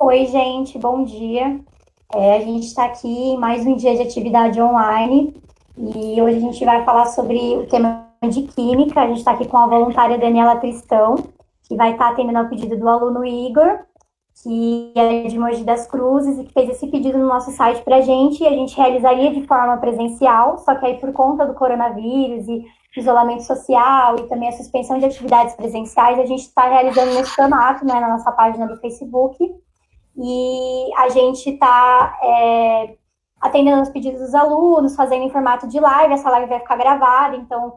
Oi, gente, bom dia. A gente está aqui em mais um dia de atividade online e hoje a gente vai falar sobre o tema de química. A gente está aqui com a voluntária Daniela Tristão, que vai estar atendendo ao pedido do aluno Igor, que é de Mogi das Cruzes e que fez esse pedido no nosso site para a gente. E a gente realizaria de forma presencial, só que aí por conta do coronavírus e isolamento social e também a suspensão de atividades presenciais, a gente está realizando nesse formato, né, na nossa página do Facebook. E a gente está atendendo os pedidos dos alunos, fazendo em formato de live. Essa live vai ficar gravada, então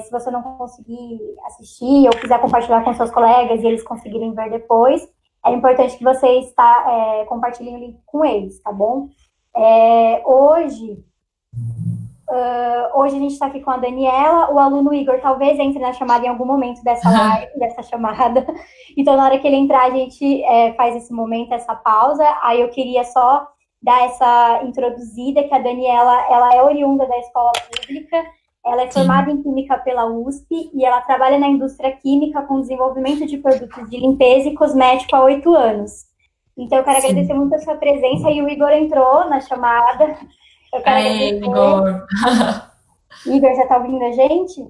se você não conseguir assistir ou quiser compartilhar com seus colegas e eles conseguirem ver depois, é importante que você compartilhe o link com eles, tá bom? Hoje a gente está aqui com a Daniela, o aluno Igor talvez entre na chamada em algum momento dessa live, dessa chamada. Então, na hora que ele entrar, a gente faz esse momento, essa pausa. Aí eu queria só dar essa introduzida, que a Daniela, ela é oriunda da escola pública, ela é formada em Química pela USP e ela trabalha na indústria química com desenvolvimento de produtos de limpeza e cosmético há 8 anos. Então, eu quero agradecer muito a sua presença e o Igor entrou na chamada. Eu quero Aê, agradecer. Igor. Igor, já tá ouvindo a gente?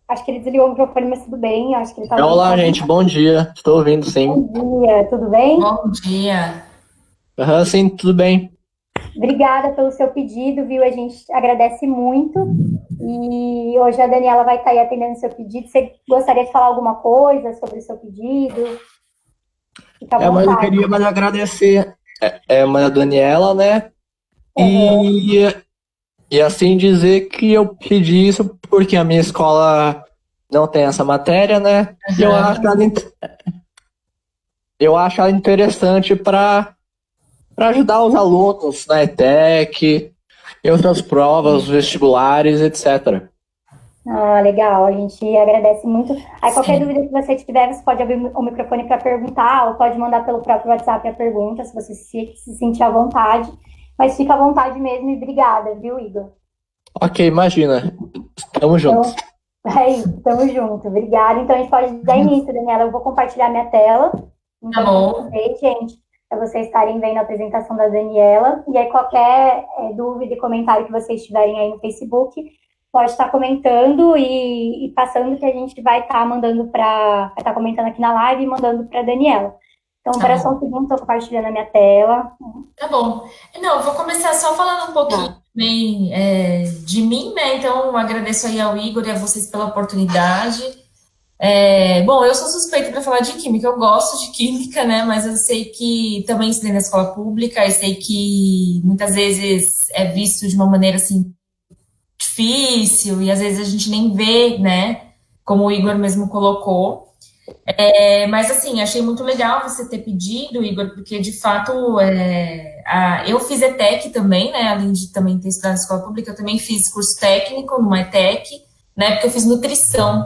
Acho que ele desligou o microfone, mas tudo bem. Acho que ele tá ouvindo. Olá, gente, bom dia. Estou ouvindo, sim. Bom dia, tudo bem? Bom dia. Aham, sim, tudo bem. Obrigada pelo seu pedido, viu? A gente agradece muito. E hoje a Daniela vai estar aí atendendo o seu pedido. Você gostaria de falar alguma coisa sobre o seu pedido? Fica à Mas eu vontade. queria mais agradecer a Daniela, né? Uhum. E assim dizer que eu pedi isso porque a minha escola não tem essa matéria, né? E eu acho ela interessante para ajudar os alunos na ETEC, em outras provas, vestibulares, etc. Ah, legal. A gente agradece muito. Aí, qualquer Sim. dúvida que você tiver, você pode abrir o microfone para perguntar, ou pode mandar pelo próprio WhatsApp a pergunta, se você se sentir à vontade. Mas fica à vontade mesmo e obrigada, viu, Igor? Ok, imagina. Estamos Então, juntos. é isso, tamo junto. Obrigada. Então, a gente pode dar início, Daniela. Eu vou compartilhar minha tela Tá enquanto bom. vocês, gente, para vocês estarem vendo a apresentação da Daniela. E aí, qualquer dúvida e comentário que vocês tiverem aí no Facebook, pode estar comentando e passando que a gente vai estar mandando vai estar comentando aqui na live e mandando para Daniela. Então, Tá para só bom. um segundo, estou compartilhando a minha tela. Tá bom. Não, eu vou começar só falando um pouquinho Tá. também de mim, né? Então, agradeço aí ao Igor e a vocês pela oportunidade. Bom, eu sou suspeita para falar de química. Eu gosto de química, né? Mas eu sei que também estudei na escola pública e sei que muitas vezes é visto de uma maneira assim difícil e às vezes a gente nem vê, né? Como o Igor mesmo colocou. Mas assim, achei muito legal você ter pedido, Igor, porque de fato eu fiz ETEC também, né? Além de também ter estudado na escola pública, eu também fiz curso técnico numa ETEC, né? Porque eu fiz nutrição.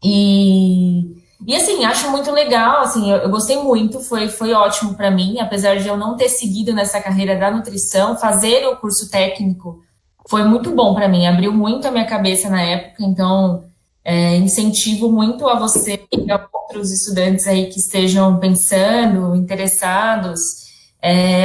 E assim, acho muito legal, assim, eu gostei muito, foi ótimo para mim, apesar de eu não ter seguido nessa carreira da nutrição, fazer o curso técnico foi muito bom para mim, abriu muito a minha cabeça na época, então incentivo muito a você e a outros estudantes aí que estejam pensando, interessados.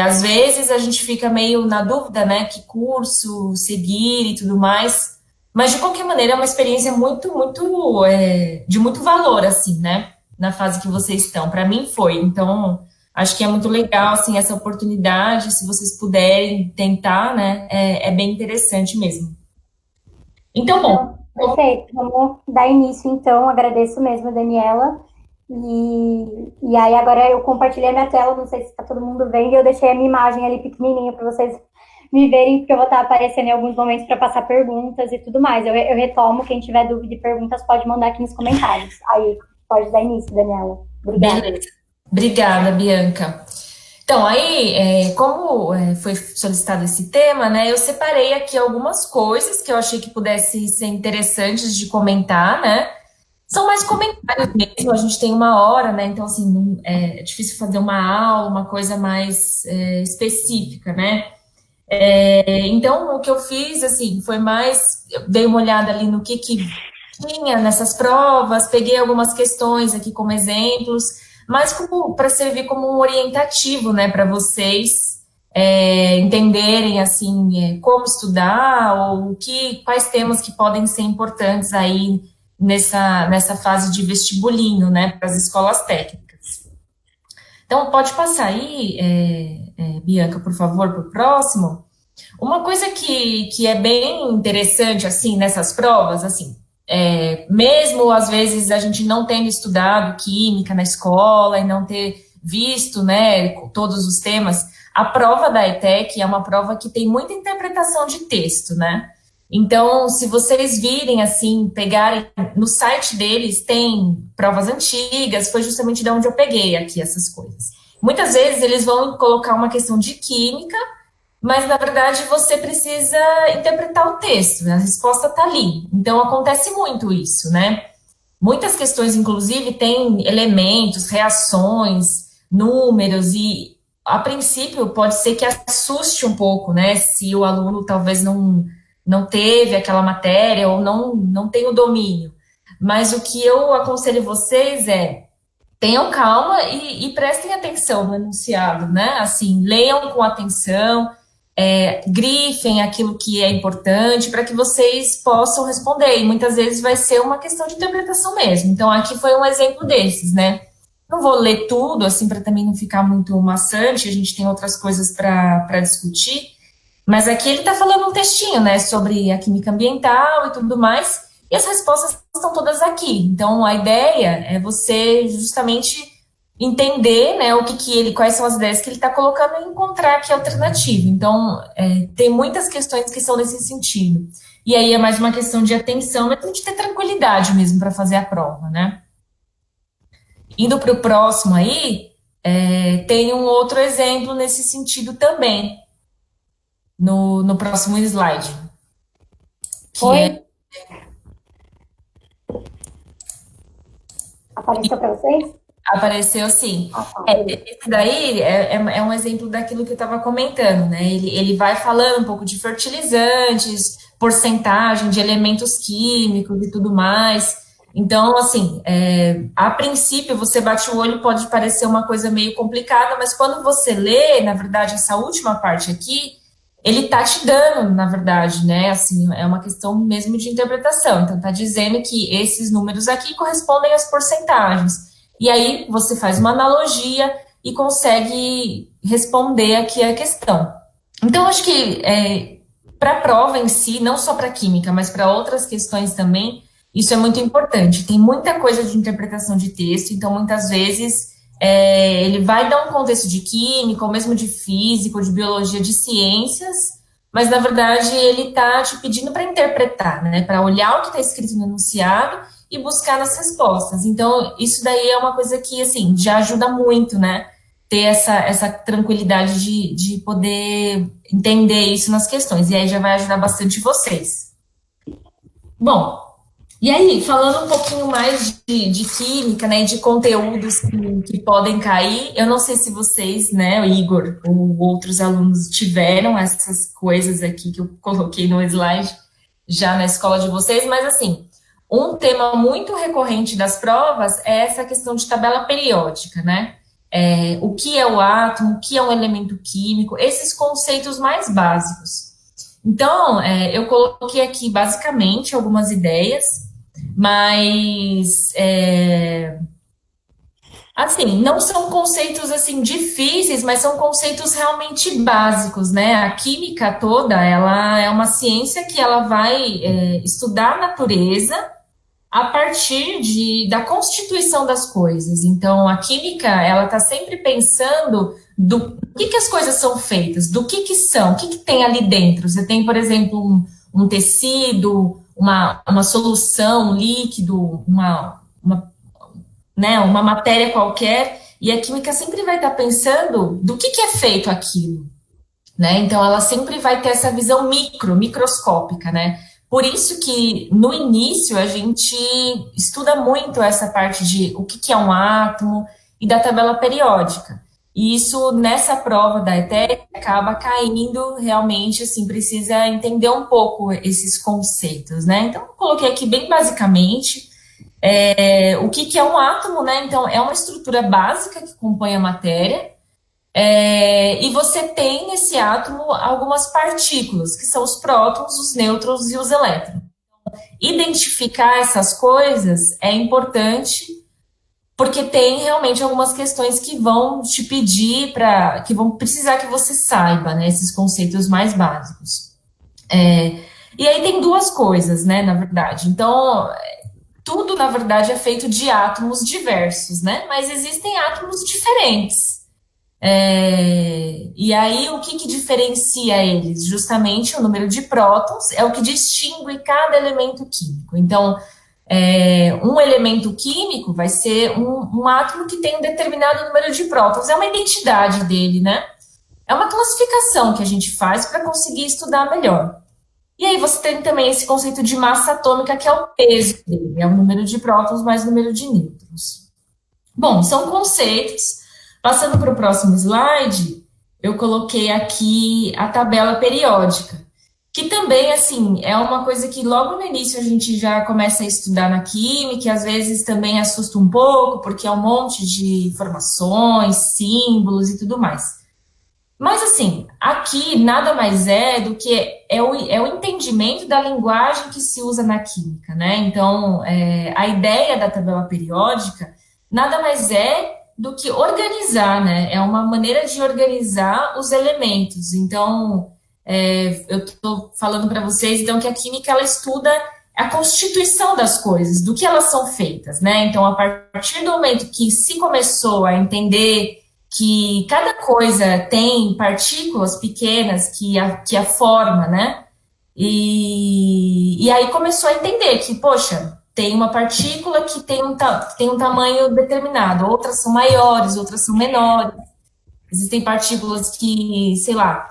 Às vezes a gente fica meio na dúvida, né, que curso seguir e tudo mais, mas de qualquer maneira é uma experiência de muito valor, assim, né, na fase que vocês estão. Para mim foi, então acho que é muito legal, assim, essa oportunidade, se vocês puderem tentar, né, é bem interessante mesmo. Então, bom, Então, perfeito. Vamos dar início, então. Agradeço mesmo, Daniela. E aí, agora eu compartilhei a minha tela, não sei se está todo mundo vendo, e eu deixei a minha imagem ali pequenininha para vocês me verem, porque eu vou estar aparecendo em alguns momentos para passar perguntas e tudo mais. Eu retomo, quem tiver dúvida e perguntas pode mandar aqui nos comentários. Aí, pode dar início, Daniela. Obrigada. beleza. Obrigada, Bianca. Então, aí, como foi solicitado esse tema, né, eu separei aqui algumas coisas que eu achei que pudessem ser interessantes de comentar, né? São mais comentários mesmo, a gente tem uma hora, né? Então, assim, é difícil fazer uma aula, uma coisa mais específica, né? Então, o que eu fiz, assim, foi mais, eu dei uma olhada ali no que tinha nessas provas, peguei algumas questões aqui como exemplos, mas para servir como um orientativo, né, para vocês entenderem assim como estudar ou quais temas que podem ser importantes aí nessa fase de vestibulinho, né, para as escolas técnicas. Então, pode passar aí, Bianca, por favor, para o próximo. Uma coisa que é bem interessante, assim, nessas provas, assim, mesmo às vezes a gente não tendo estudado química na escola e não ter visto, né, todos os temas, a prova da ETEC é uma prova que tem muita interpretação de texto, né? Então, se vocês virem, assim, pegarem no site deles, tem provas antigas, foi justamente de onde eu peguei aqui essas coisas. Muitas vezes eles vão colocar uma questão de química, mas na verdade você precisa interpretar o texto, né? A resposta está ali. Então acontece muito isso, né? Muitas questões, inclusive, têm elementos, reações, números, e a princípio pode ser que assuste um pouco, né? Se o aluno talvez não teve aquela matéria ou não tem o domínio. Mas o que eu aconselho vocês tenham calma e prestem atenção no enunciado, né? Assim, leiam com atenção, grifem aquilo que é importante para que vocês possam responder. E muitas vezes vai ser uma questão de interpretação mesmo. Então, aqui foi um exemplo desses, né? Não vou ler tudo, assim, para também não ficar muito maçante, a gente tem outras coisas para discutir, mas aqui ele está falando um textinho, né, sobre a química ambiental e tudo mais, e as respostas estão todas aqui. Então, a ideia é você justamente entender, né, quais são as ideias que ele está colocando e encontrar aqui a alternativa. Então, tem muitas questões que são nesse sentido. E aí é mais uma questão de atenção, mas de ter tranquilidade mesmo para fazer a prova, né? Indo para o próximo aí, tem um outro exemplo nesse sentido também, no próximo slide. Oi? Apareceu para vocês? Apareceu sim. Ah, tá. Esse daí é um exemplo daquilo que eu estava comentando, né? Ele vai falando um pouco de fertilizantes, porcentagem de elementos químicos e tudo mais. Então, assim, a princípio você bate o olho, pode parecer uma coisa meio complicada, mas quando você lê, na verdade, essa última parte aqui, ele tá te dando, na verdade, né? Assim, é uma questão mesmo de interpretação. Então, tá dizendo que esses números aqui correspondem às porcentagens. E aí você faz uma analogia e consegue responder aqui a questão. Então, acho que para a prova em si, não só para química, mas para outras questões também, isso é muito importante. Tem muita coisa de interpretação de texto, então muitas vezes ele vai dar um contexto de química, ou mesmo de física, ou de biologia, de ciências, mas na verdade ele está te pedindo para interpretar, né? Para olhar o que está escrito no enunciado e buscar nas respostas. Então, isso daí é uma coisa que, assim, já ajuda muito, né? Ter essa tranquilidade de poder entender isso nas questões. E aí já vai ajudar bastante vocês. Bom, e aí, falando um pouquinho mais de química, né, de conteúdos que podem cair, eu não sei se vocês, né, o Igor ou outros alunos tiveram essas coisas aqui que eu coloquei no slide já na escola de vocês, mas assim, um tema muito recorrente das provas é essa questão de tabela periódica, né? O que é o átomo, o que é um elemento químico, esses conceitos mais básicos. Então, eu coloquei aqui basicamente algumas ideias, mas assim, não são conceitos assim difíceis, mas são conceitos realmente básicos, né? A química toda, ela é uma ciência que ela vai estudar a natureza a partir da constituição das coisas. Então, a química, ela está sempre pensando do que as coisas são feitas, do que são, o que tem ali dentro. Você tem, por exemplo, um tecido, uma solução, um líquido, né, uma matéria qualquer, e a química sempre vai estar pensando do que é feito aquilo, né? Então, ela sempre vai ter essa visão microscópica, né? Por isso que, no início, a gente estuda muito essa parte de o que é um átomo e da tabela periódica. E isso, nessa prova da ETEC, acaba caindo realmente, assim, precisa entender um pouco esses conceitos, né? Então, eu coloquei aqui bem basicamente. O que, que é um átomo, né? Então, é uma estrutura básica que compõe a matéria, e você tem nesse átomo algumas partículas, que são os prótons, os nêutrons e os elétrons. Identificar essas coisas é importante, porque tem realmente algumas questões que vão te pedir que vão precisar que você saiba, né, esses conceitos mais básicos. E aí tem duas coisas, né, na verdade. Então, tudo, na verdade, é feito de átomos diversos, né? Mas existem átomos diferentes. E aí, o que diferencia eles? Justamente o número de prótons é o que distingue cada elemento químico. Então, um elemento químico vai ser um átomo que tem um determinado número de prótons. É uma identidade dele, né? É uma classificação que a gente faz para conseguir estudar melhor. E aí você tem também esse conceito de massa atômica, que é o peso dele, é o número de prótons mais o número de nêutrons. Bom, são conceitos. Passando para o próximo slide, eu coloquei aqui a tabela periódica, que também, assim, é uma coisa que logo no início a gente já começa a estudar na química, e às vezes também assusta um pouco, porque é um monte de informações, símbolos e tudo mais. Mas, assim, aqui nada mais é do que o entendimento da linguagem que se usa na química, né? Então, a ideia da tabela periódica nada mais é do que organizar, né? É uma maneira de organizar os elementos. Então, eu estou falando para vocês, então, que a química, ela estuda a constituição das coisas, do que elas são feitas, né? Então, a partir do momento que se começou a entender que cada coisa tem partículas pequenas que a forma, né? E aí começou a entender que, poxa, tem uma partícula que tem um tamanho determinado, outras são maiores, outras são menores. Existem partículas que, sei lá,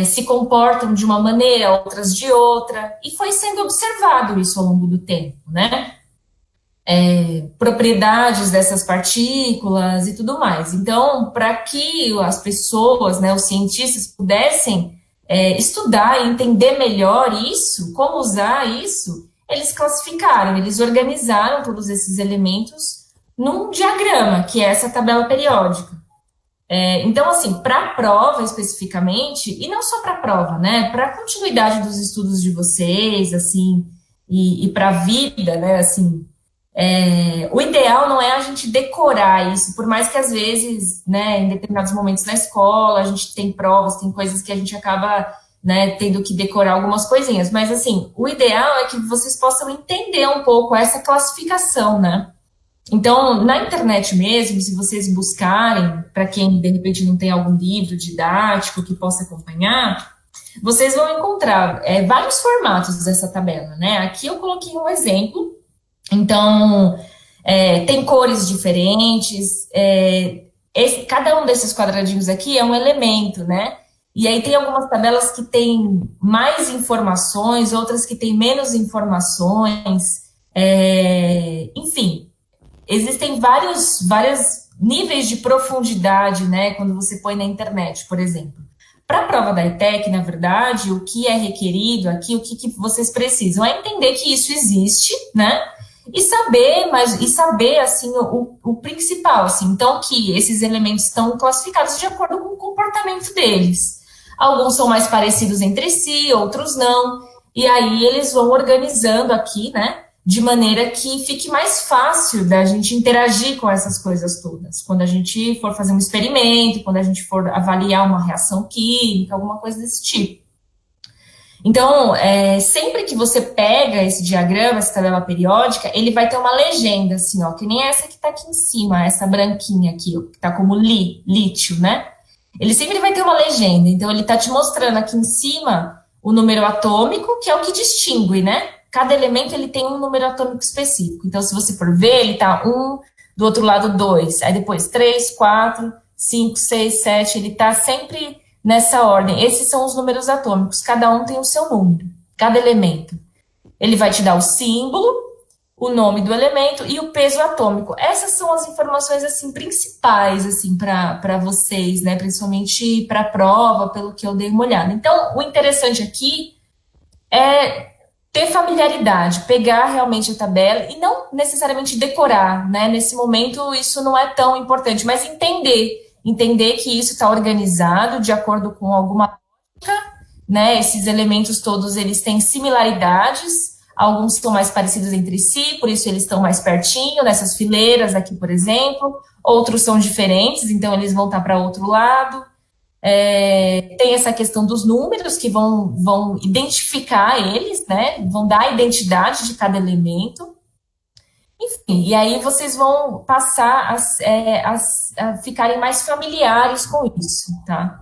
se comportam de uma maneira, outras de outra, e foi sendo observado isso ao longo do tempo, né? Propriedades dessas partículas e tudo mais. Então, para que as pessoas, né, os cientistas pudessem estudar e entender melhor isso, como usar isso, eles classificaram, eles organizaram todos esses elementos num diagrama, que é essa tabela periódica. Então, assim, para a prova especificamente, e não só para a prova, né, para a continuidade dos estudos de vocês, assim, e para a vida, né, assim, o ideal não é a gente decorar isso, por mais que às vezes, né, em determinados momentos na escola, a gente tem provas, tem coisas que a gente acaba, né, tendo que decorar algumas coisinhas, mas assim, o ideal é que vocês possam entender um pouco essa classificação, né? Então, na internet mesmo, se vocês buscarem, para quem de repente não tem algum livro didático que possa acompanhar, vocês vão encontrar vários formatos dessa tabela, né? Aqui eu coloquei um exemplo. Então, tem cores diferentes, cada um desses quadradinhos aqui é um elemento, né? E aí tem algumas tabelas que têm mais informações, outras que têm menos informações, enfim, existem vários níveis de profundidade, né, quando você põe na internet, por exemplo. Para a prova da ETEC, na verdade, o que é requerido aqui, o que vocês precisam é entender que isso existe, né? E saber assim, o principal, assim, então que esses elementos estão classificados de acordo com o comportamento deles. Alguns são mais parecidos entre si, outros não, e aí eles vão organizando aqui, né, de maneira que fique mais fácil da gente interagir com essas coisas todas. Quando a gente for fazer um experimento, quando a gente for avaliar uma reação química, alguma coisa desse tipo. Então, sempre que você pega esse diagrama, essa tabela periódica, ele vai ter uma legenda, assim, ó, que nem essa que está aqui em cima, essa branquinha aqui, ó, que está como lítio, né? Ele sempre vai ter uma legenda, então ele está te mostrando aqui em cima o número atômico, que é o que distingue, né? Cada elemento ele tem um número atômico específico. Então, se você for ver, ele está 1, do outro lado 2, aí depois 3, 4, 5, 6, 7, ele está sempre nessa ordem. Esses são os números atômicos, cada um tem o seu número, cada elemento. Ele vai te dar o símbolo, o nome do elemento e o peso atômico. Essas são as informações assim principais assim para vocês, né, principalmente para a prova, pelo que eu dei uma olhada. Então, o interessante aqui é ter familiaridade, pegar realmente a tabela e não necessariamente decorar, né? Nesse momento isso não é tão importante, mas entender que isso está organizado de acordo com alguma, né? Esses elementos todos eles têm similaridades, alguns estão mais parecidos entre si, por isso eles estão mais pertinho nessas fileiras aqui, por exemplo. Outros são diferentes, então eles vão estar para outro lado. Tem essa questão dos números que vão identificar eles, né? Vão dar a identidade de cada elemento. Enfim, e aí vocês vão passar a ficarem mais familiares com isso, tá?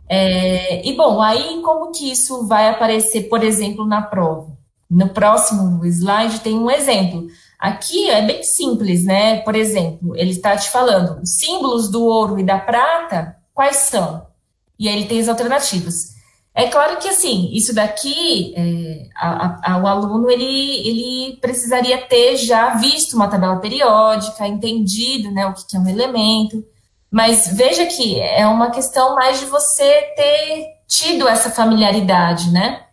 E bom, aí como que isso vai aparecer, por exemplo, na prova? No próximo slide tem um exemplo. Aqui é bem simples, né? Por exemplo, ele está te falando os símbolos do ouro e da prata, quais são? E aí ele tem as alternativas. É claro que, assim, isso daqui, o aluno, ele precisaria ter já visto uma tabela periódica, entendido, né, o que é um elemento, mas veja que é uma questão mais de você ter tido essa familiaridade, né?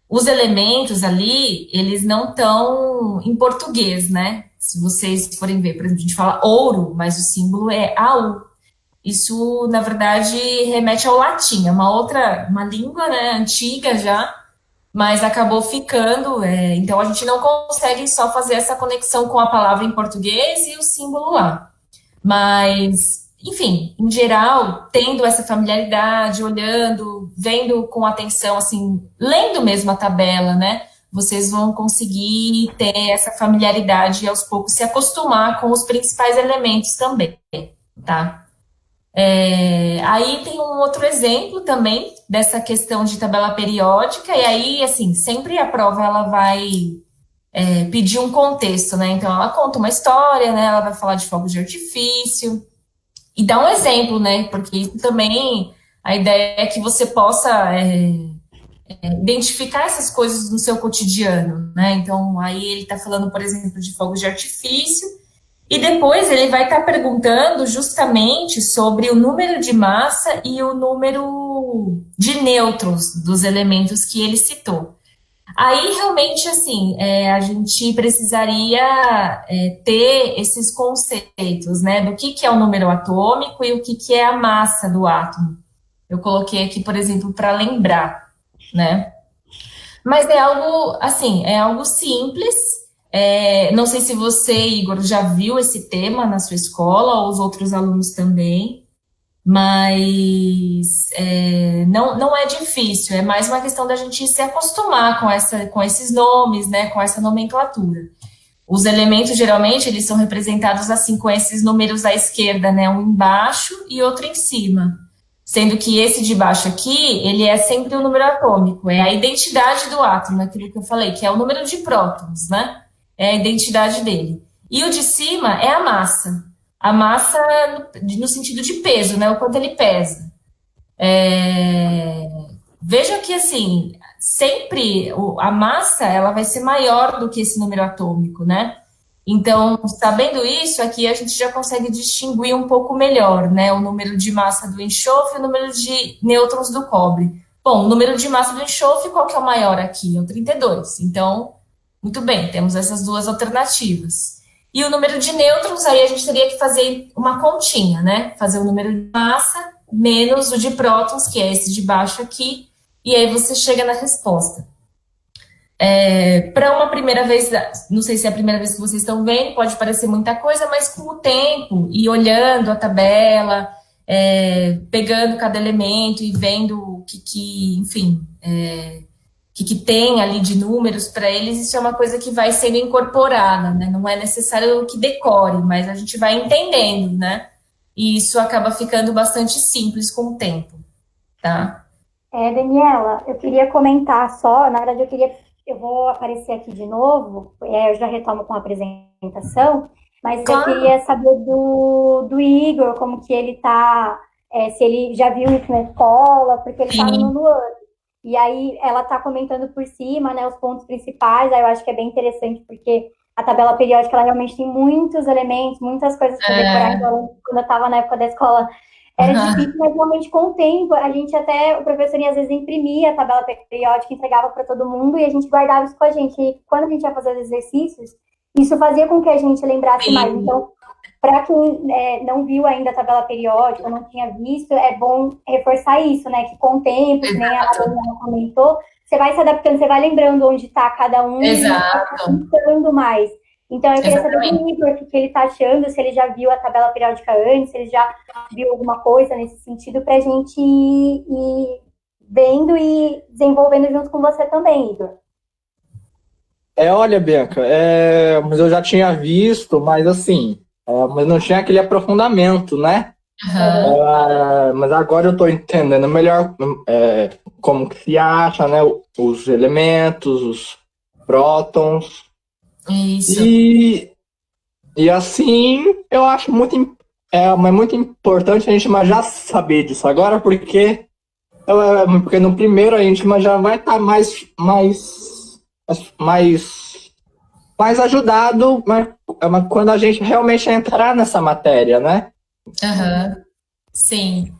Os elementos ali, eles não estão em português, né? Se vocês forem ver, por exemplo, a gente fala ouro, mas o símbolo é AU. Isso, na verdade, remete ao latim, é uma língua, né, antiga já, mas acabou ficando, então a gente não consegue só fazer essa conexão com a palavra em português e o símbolo lá. Mas, enfim, em geral, tendo essa familiaridade, olhando, vendo com atenção, assim, lendo mesmo a tabela, né, vocês vão conseguir ter essa familiaridade e aos poucos se acostumar com os principais elementos também, tá? Aí tem um outro exemplo também dessa questão de tabela periódica, e aí, assim, sempre a prova ela vai pedir um contexto, né? Então, ela conta uma história, né? Ela vai falar de fogos de artifício, e dá um exemplo, né? Porque isso também, a ideia é que você possa identificar essas coisas no seu cotidiano, né? Então, aí ele está falando, por exemplo, de fogos de artifício, e depois ele vai estar perguntando justamente sobre o número de massa e o número de nêutrons dos elementos que ele citou. Aí, realmente, assim, a gente precisaria ter esses conceitos, né, do que é o número atômico e o que é a massa do átomo. Eu coloquei aqui, por exemplo, para lembrar, né? Mas é algo, assim, é algo simples. Não sei se você, Igor, já viu esse tema na sua escola, ou os outros alunos também, mas não é difícil, é mais uma questão da gente se acostumar com esses nomes, né, com essa nomenclatura. Os elementos, geralmente, eles são representados assim, com esses números à esquerda, né, um embaixo e outro em cima. Sendo que esse de baixo aqui, ele é sempre o número atômico, é a identidade do átomo, aquilo que eu falei, que é o número de prótons, né? É a identidade dele. E o de cima é a massa. A massa no sentido de peso, né? O quanto ele pesa. Veja que, assim, sempre a massa, ela vai ser maior do que esse número atômico, né? Então, sabendo isso, aqui a gente já consegue distinguir um pouco melhor, né? O número de massa do enxofre e o número de nêutrons do cobre. Bom, o número de massa do enxofre, qual que é o maior aqui? É o 32. Então, muito bem, temos essas duas alternativas. E o número de nêutrons, aí a gente teria que fazer uma continha, né? Fazer o número de massa menos o de prótons, que é esse de baixo aqui, e aí você chega na resposta. Para uma primeira vez, não sei se é a primeira vez que vocês estão vendo, pode parecer muita coisa, mas com o tempo e olhando a tabela, pegando cada elemento e vendo o enfim, que tem ali de números para eles, isso é uma coisa que vai sendo incorporada, né? Não é necessário que decore, mas a gente vai entendendo, né? E isso acaba ficando bastante simples com o tempo, tá? Daniela, eu queria comentar só, na verdade eu vou aparecer aqui de novo, eu já retomo com a apresentação, mas eu Claro. queria saber do Igor, como que ele tá, se ele já viu isso na escola, porque ele tá no Sim. nono ano. E aí ela tá comentando por cima, né, os pontos principais, aí eu acho que é bem interessante, porque a tabela periódica, ela realmente tem muitos elementos, muitas coisas para decorar, então quando eu estava na época da escola, Era difícil, mas realmente com o tempo, o professor às vezes imprimia a tabela periódica, entregava para todo mundo e a gente guardava isso com a gente. E quando a gente ia fazer os exercícios, isso fazia com que a gente lembrasse mais. Então, para quem não viu ainda a tabela periódica, não tinha visto, é bom reforçar isso, né? Que com o tempo, que nem a Daniela comentou, você vai se adaptando, você vai lembrando onde está cada um e vai pensando mais. Então, eu queria saber do Igor o que ele está achando, se ele já viu a tabela periódica antes, se ele já viu alguma coisa nesse sentido, para a gente ir vendo e desenvolvendo junto com você também, Igor. Olha, Bianca, mas eu já tinha visto, mas assim, mas não tinha aquele aprofundamento, né? Mas agora eu estou entendendo melhor como que se acha, né? Os elementos, os prótons. Isso. E assim, eu acho muito importante a gente já saber disso agora, porque no primeiro a gente já vai estar mais ajudado, mas quando a gente realmente entrar nessa matéria, né? Sim.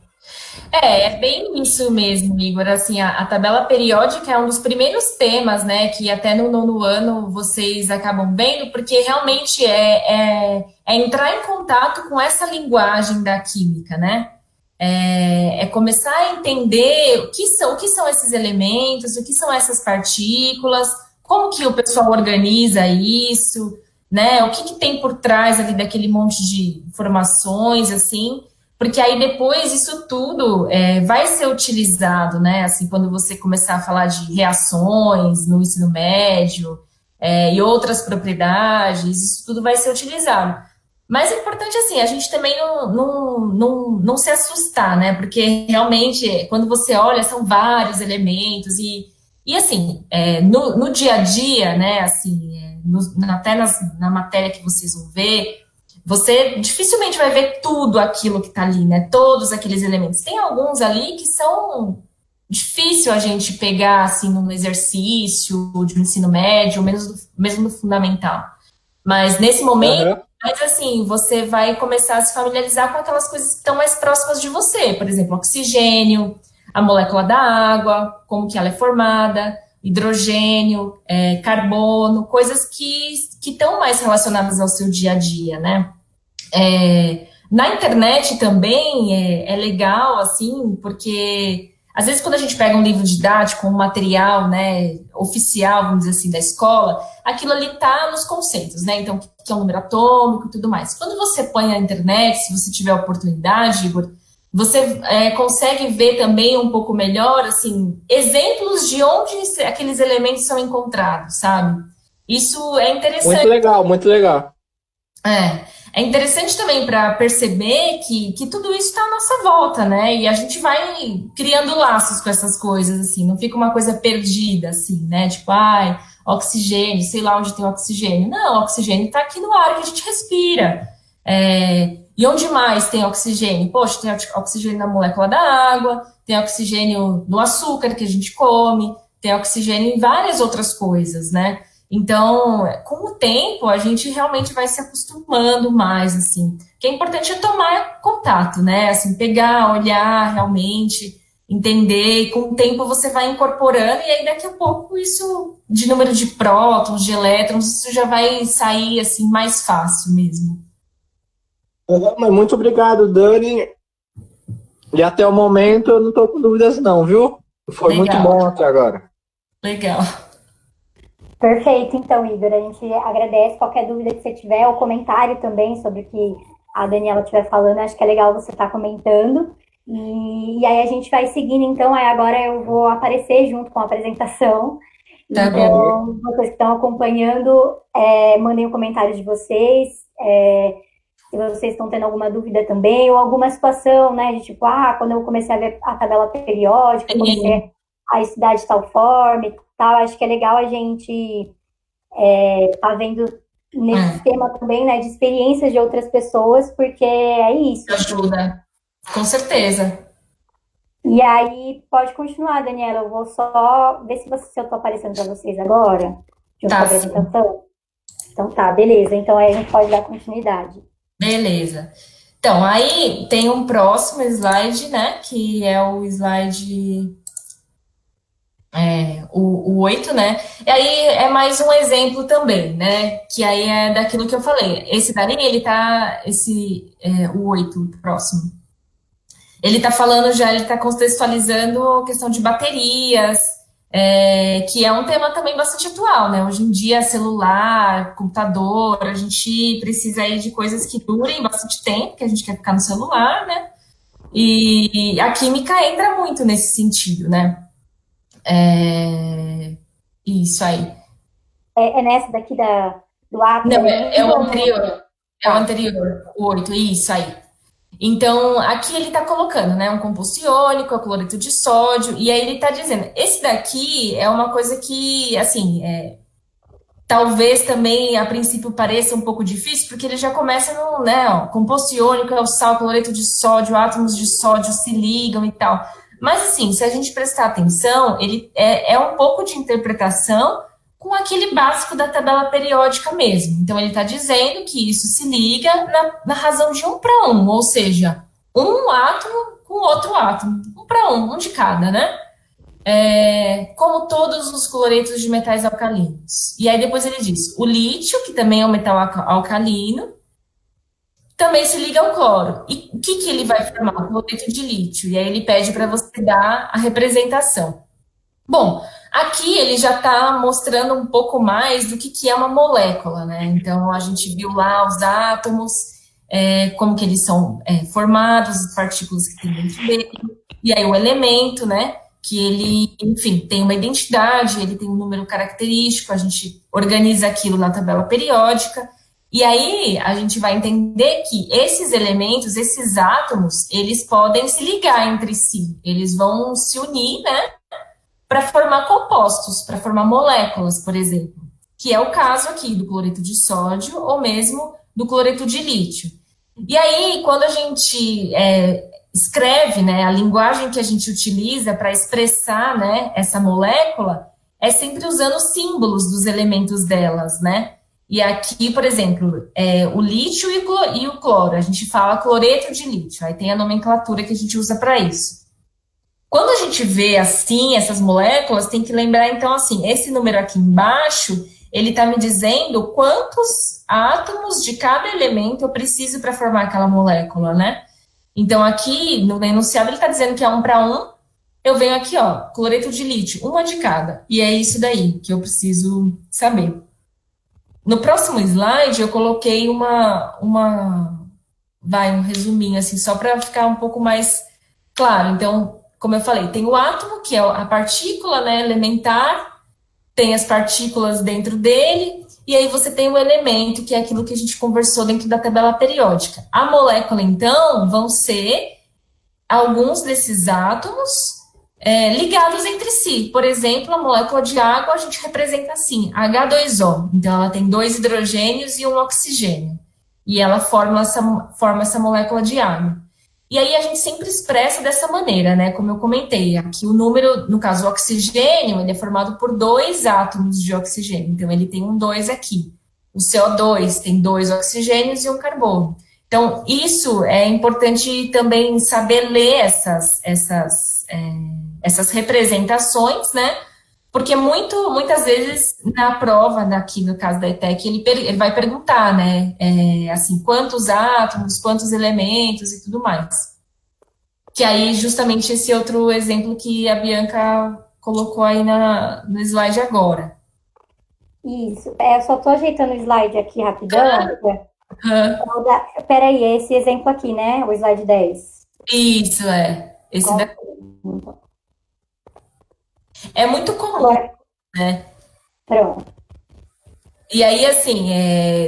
É bem isso mesmo, Igor. Assim, a tabela periódica é um dos primeiros temas, né, que até no 9º ano vocês acabam vendo, porque realmente é entrar em contato com essa linguagem da química, né? É começar a entender o que são esses elementos, o que são essas partículas, como que o pessoal organiza isso, né? O que tem por trás ali daquele monte de informações, assim. Porque aí depois isso tudo vai ser utilizado, né? Assim, quando você começar a falar de reações no ensino médio e outras propriedades, isso tudo vai ser utilizado. Mas é importante, assim, a gente também não se assustar, né? Porque realmente, quando você olha, são vários elementos e assim, no dia a dia, né? Assim, até na matéria que vocês vão ver, você dificilmente vai ver tudo aquilo que está ali, né? Todos aqueles elementos. Tem alguns ali que são difícil a gente pegar, assim, num exercício de ensino médio, mesmo no fundamental. Mas nesse momento, mas assim, você vai começar a se familiarizar com aquelas coisas que estão mais próximas de você. Por exemplo, oxigênio, a molécula da água, como que ela é formada, hidrogênio, carbono, coisas que estão mais relacionadas ao seu dia a dia, né? Na internet também é legal, assim, porque às vezes quando a gente pega um livro didático, um material, né, oficial, vamos dizer assim, da escola, aquilo ali tá nos conceitos, né, então, o que é um número atômico e tudo mais. Quando você põe na internet, se você tiver a oportunidade, Igor, você consegue ver também um pouco melhor, assim, exemplos de onde aqueles elementos são encontrados, sabe? Isso é interessante. Muito legal, muito legal. É interessante também para perceber que tudo isso está à nossa volta, né? E a gente vai criando laços com essas coisas, assim, não fica uma coisa perdida, assim, né? Tipo, oxigênio, sei lá onde tem oxigênio. Não, oxigênio está aqui no ar que a gente respira. E onde mais tem oxigênio? Poxa, tem oxigênio na molécula da água, tem oxigênio no açúcar que a gente come, tem oxigênio em várias outras coisas, né? Então, com o tempo, a gente realmente vai se acostumando mais, assim. O que é importante é tomar contato, né? Assim, pegar, olhar realmente, entender, e com o tempo você vai incorporando, e aí daqui a pouco isso, de número de prótons, de elétrons, isso já vai sair, assim, mais fácil mesmo. Mas muito obrigado, Dani. E até o momento eu não estou com dúvidas não, viu? Foi muito bom até agora. Legal. Perfeito, então, Igor. A gente agradece qualquer dúvida que você tiver, ou comentário também sobre o que a Daniela estiver falando. Acho que é legal você estar comentando. E aí a gente vai seguindo, então. Aí agora eu vou aparecer junto com a apresentação. Tá então, bom. vocês que estão acompanhando, mandem um comentário de vocês. Se vocês estão tendo alguma dúvida também, ou alguma situação, né? De tipo, quando eu comecei a ver a tabela periódica, comecei a estudar de tal forma e tal, acho que é legal a gente tá vendo nesse tema também, né, de experiências de outras pessoas, porque é isso. Ajuda, com certeza. E aí, pode continuar, Daniela, eu vou só ver se eu tô aparecendo para vocês agora, junto com a apresentação. Então tá, beleza, então aí a gente pode dar continuidade. Beleza. Então, aí tem um próximo slide, né, que é o slide o 8, né? E aí é mais um exemplo também, né? Que aí é daquilo que eu falei. Esse dali, ele tá, o 8, o próximo. Ele tá falando já, ele tá contextualizando a questão de baterias, que é um tema também bastante atual, né? Hoje em dia, celular, computador, a gente precisa aí de coisas que durem bastante tempo, que a gente quer ficar no celular, né? E a química entra muito nesse sentido, né? Isso aí. É nessa daqui do ato do Não, é elemento o ou no... anterior. É o Tá. anterior, o 8, isso aí. Então, aqui ele está colocando, né, um composto iônico, é cloreto de sódio, e aí ele está dizendo, esse daqui é uma coisa que, assim, talvez também a princípio pareça um pouco difícil, porque ele já começa no, né, ó, composto iônico é o sal, cloreto de sódio, átomos de sódio se ligam e tal. Mas, assim, se a gente prestar atenção, ele é um pouco de interpretação com aquele básico da tabela periódica mesmo. Então, ele está dizendo que isso se liga na razão de 1 para 1, ou seja, um átomo com outro átomo, 1 para 1, um de cada, né? Como todos os cloretos de metais alcalinos. E aí depois ele diz, o lítio, que também é um metal alcalino, também se liga ao cloro. E o que ele vai formar? O cloreto de lítio. E aí ele pede para você dar a representação. Bom, aqui ele já está mostrando um pouco mais do que é uma molécula, né? Então a gente viu lá os átomos, como que eles são formados, as partículas que tem dentro dele, e aí o elemento, né? Que ele, enfim, tem uma identidade, ele tem um número característico, a gente organiza aquilo na tabela periódica, e aí a gente vai entender que esses elementos, esses átomos, eles podem se ligar entre si, eles vão se unir, né? Para formar compostos, para formar moléculas, por exemplo, que é o caso aqui do cloreto de sódio ou mesmo do cloreto de lítio. E aí, quando a gente escreve, né, a linguagem que a gente utiliza para expressar, né, essa molécula é sempre usando símbolos dos elementos delas, né? E aqui, por exemplo, o lítio e o cloro, a gente fala cloreto de lítio, aí tem a nomenclatura que a gente usa para isso. Quando a gente vê assim essas moléculas, tem que lembrar então assim, esse número aqui embaixo, ele está me dizendo quantos átomos de cada elemento eu preciso para formar aquela molécula, né? Então aqui no enunciado ele está dizendo que é 1 para 1. Eu venho aqui, ó, cloreto de lítio, uma de cada. E é isso daí que eu preciso saber. No próximo slide eu coloquei um resuminho assim, só para ficar um pouco mais claro. Então, como eu falei, tem o átomo, que é a partícula, né, elementar, tem as partículas dentro dele, e aí você tem o elemento, que é aquilo que a gente conversou dentro da tabela periódica. A molécula, então, vão ser alguns desses átomos ligados entre si. Por exemplo, a molécula de água a gente representa assim, H2O. Então, ela tem 2 hidrogênios e um oxigênio. E ela forma essa molécula de água. E aí a gente sempre expressa dessa maneira, né? Como eu comentei, aqui o número, no caso o oxigênio, ele é formado por 2 átomos de oxigênio. Então ele tem um 2 aqui. O CO2 tem 2 oxigênios e um carbono. Então isso é importante também saber ler essas representações, né? Porque muitas vezes na prova, aqui no caso da ETEC, ele vai perguntar, né, assim, quantos átomos, quantos elementos e tudo mais. Que aí, justamente, esse outro exemplo que a Bianca colocou aí no slide agora. Isso. Eu só tô ajeitando o slide aqui rapidão. Peraí, esse exemplo aqui, né? O slide 10. Isso, esse daqui. É muito comum, Agora, né? pronto. E aí, assim,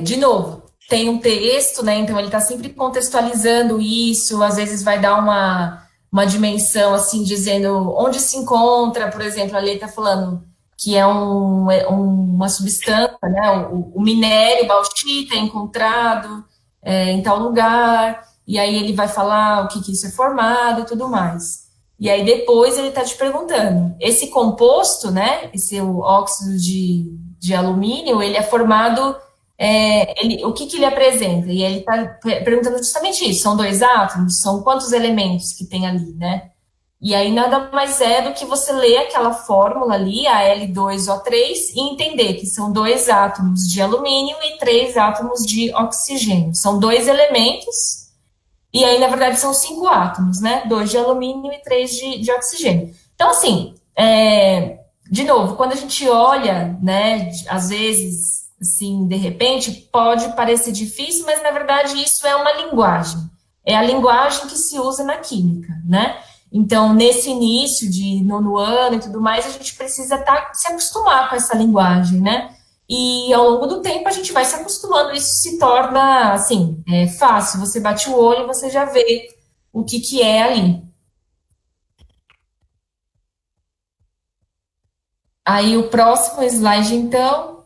de novo, tem um texto, né? Então ele está sempre contextualizando isso, às vezes vai dar uma dimensão, assim, dizendo onde se encontra, por exemplo, ali ele está falando que é uma substância, né? O minério bauxita é encontrado em tal lugar, e aí ele vai falar o que isso é formado e tudo mais. E aí depois ele está te perguntando, esse composto, né? Esse óxido de alumínio, ele é formado o que ele apresenta? E ele está perguntando justamente isso: são dois átomos? São quantos elementos que tem ali, né? E aí nada mais é do que você ler aquela fórmula ali, a L2O3, e entender que são dois átomos de alumínio e três átomos de oxigênio. São dois elementos, e aí, na verdade, são 5 átomos, né? Dois de alumínio e três de oxigênio. Então, assim, de novo, quando a gente olha, né, às vezes, assim, de repente, pode parecer difícil, mas, na verdade, isso é uma linguagem. É a linguagem que se usa na química, né? Então, nesse início de nono ano e tudo mais, a gente precisa se acostumar com essa linguagem, né? E ao longo do tempo a gente vai se acostumando, isso se torna, assim, fácil. Você bate o olho e você já vê o que é ali. Aí o próximo slide, então.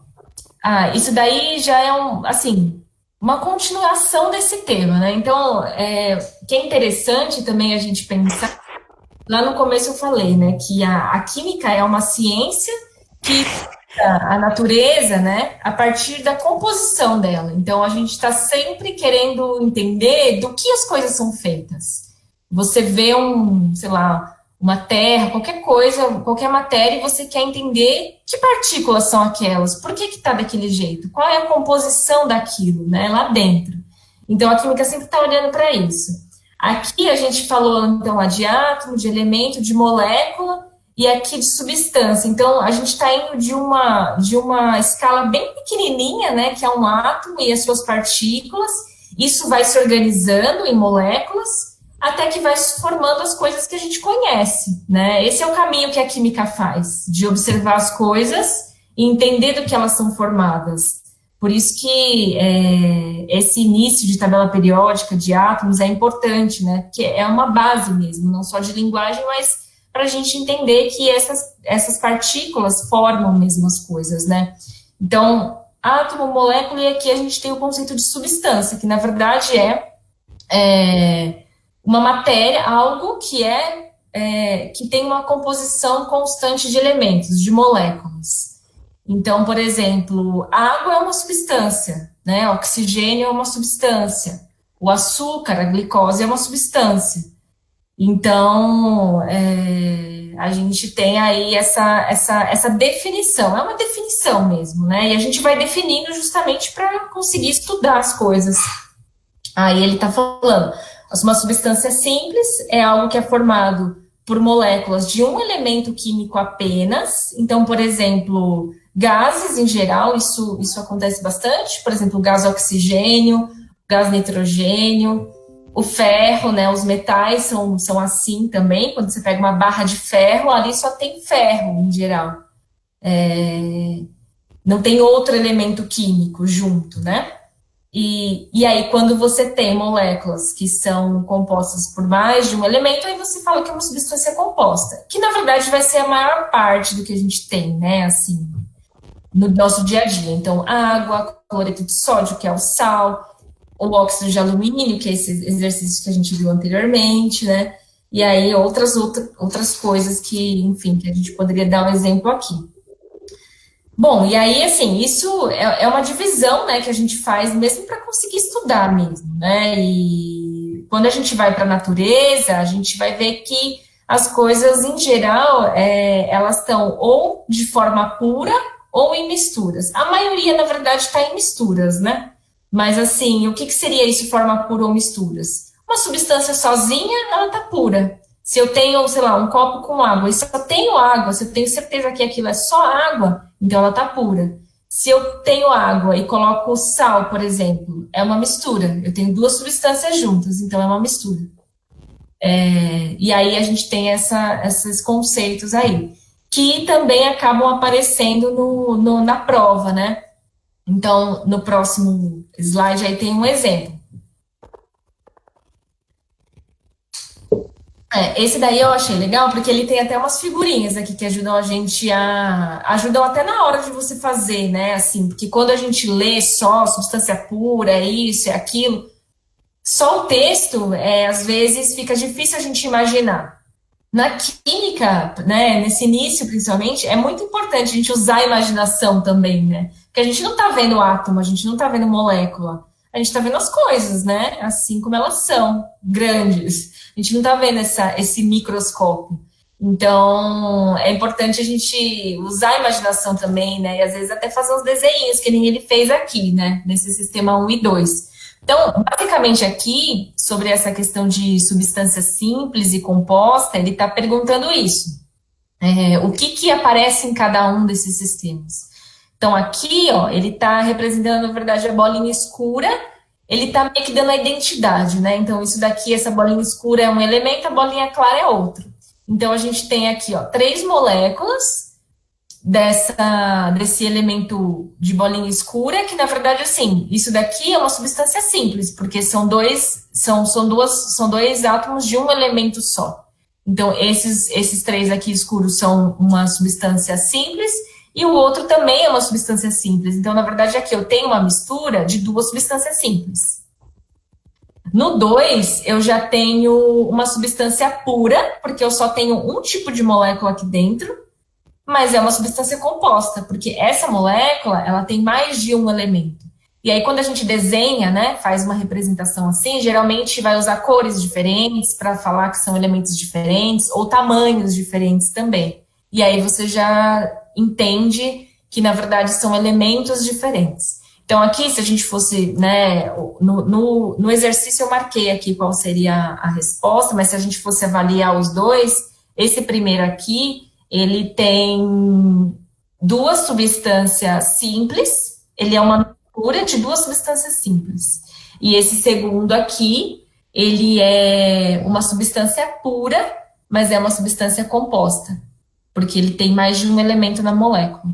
Isso daí já é assim, uma continuação desse tema, né? Então, que é interessante também a gente pensar. Lá no começo eu falei, né, que a química é uma ciência que a natureza, né, a partir da composição dela. Então, a gente está sempre querendo entender do que as coisas são feitas. Você vê sei lá, uma terra, qualquer coisa, qualquer matéria, e você quer entender que partículas são aquelas, por que está daquele jeito, qual é a composição daquilo, né, lá dentro. Então, a química sempre está olhando para isso. Aqui a gente falou, então, de átomo, de elemento, de molécula, e aqui de substância. Então, a gente está indo de uma escala bem pequenininha, né, que é um átomo e as suas partículas. Isso vai se organizando em moléculas, até que vai se formando as coisas que a gente conhece, né? Esse é o caminho que a química faz, de observar as coisas e entender do que elas são formadas. Por isso que esse início de tabela periódica de átomos é importante, né? Porque é uma base mesmo, não só de linguagem, mas para a gente entender que essas partículas formam mesmo as coisas, né? Então, átomo, molécula, e aqui a gente tem o conceito de substância, que na verdade é uma matéria, algo que tem uma composição constante de elementos, de moléculas. Então, por exemplo, a água é uma substância, né? O oxigênio é uma substância. O açúcar, a glicose, é uma substância. Então, a gente tem aí essa definição, é uma definição mesmo, né? E a gente vai definindo justamente para conseguir estudar as coisas. Aí ele está falando, uma substância simples é algo que é formado por moléculas de um elemento químico apenas. Então, por exemplo, gases em geral, isso acontece bastante. Por exemplo, o gás oxigênio, gás nitrogênio, o ferro, né? Os metais são assim também. Quando você pega uma barra de ferro, ali só tem ferro em geral. Não tem outro elemento químico junto, né? E aí, quando você tem moléculas que são compostas por mais de um elemento, aí você fala que é uma substância composta, que na verdade vai ser a maior parte do que a gente tem, né, assim, no nosso dia a dia. Então, água, cloreto de sódio, que é o sal, o óxido de alumínio, que é esse exercício que a gente viu anteriormente, né, e aí outras coisas que, enfim, que a gente poderia dar um exemplo aqui. Bom, e aí, assim, isso é uma divisão, né, que a gente faz mesmo para conseguir estudar mesmo, né, e quando a gente vai para a natureza, a gente vai ver que as coisas, em geral, elas estão ou de forma pura ou em misturas. A maioria, na verdade, está em misturas, né, mas, assim, o que seria isso, forma pura ou misturas? Uma substância sozinha, ela está pura. Se eu tenho, sei lá, um copo com água e só tenho água, se eu tenho certeza que aquilo é só água, então ela está pura. Se eu tenho água e coloco sal, por exemplo, é uma mistura. Eu tenho duas substâncias juntas, então é uma mistura. E aí a gente tem esses conceitos aí, que também acabam aparecendo na prova, né? Então, no próximo slide aí tem um exemplo. Esse daí eu achei legal, porque ele tem até umas figurinhas aqui que ajudam a gente ajudam até na hora de você fazer, né? Assim, porque quando a gente lê só substância pura, isso, é aquilo, só o texto, às vezes fica difícil a gente imaginar. Na química, né, nesse início principalmente, é muito importante a gente usar a imaginação também, né? Porque a gente não está vendo átomo, a gente não está vendo molécula, a gente está vendo as coisas, né? Assim como elas são, grandes. A gente não está vendo esse microscópio. Então, é importante a gente usar a imaginação também, né? E às vezes até fazer uns desenhos, que nem ele fez aqui, né? Nesse sistema 1 e 2. Então, basicamente aqui, sobre essa questão de substância simples e composta, ele está perguntando isso. O que aparece em cada um desses sistemas? Então, aqui, ó, ele está representando, na verdade, a bolinha escura, ele está meio que dando a identidade, né? Então, isso daqui, essa bolinha escura é um elemento, a bolinha clara é outro. Então, a gente tem aqui, ó, 3 moléculas desse elemento de bolinha escura, que, na verdade, assim, isso daqui é uma substância simples, porque são dois átomos de um elemento só. Então, esses 3 aqui escuros são uma substância simples, e o outro também é uma substância simples. Então, na verdade, aqui eu tenho uma mistura de 2 substâncias simples. No 2, eu já tenho uma substância pura, porque eu só tenho um tipo de molécula aqui dentro, mas é uma substância composta, porque essa molécula, ela tem mais de um elemento. E aí, quando a gente desenha, né, faz uma representação assim, geralmente vai usar cores diferentes para falar que são elementos diferentes, ou tamanhos diferentes também. E aí você já entende que, na verdade, são elementos diferentes. Então, aqui, se a gente fosse, né, no exercício eu marquei aqui qual seria a resposta, mas se a gente fosse avaliar os dois, esse primeiro aqui, ele tem 2 substâncias simples, ele é uma mistura de 2 substâncias simples. E esse segundo aqui, ele é uma substância pura, mas é uma substância composta, porque ele tem mais de um elemento na molécula.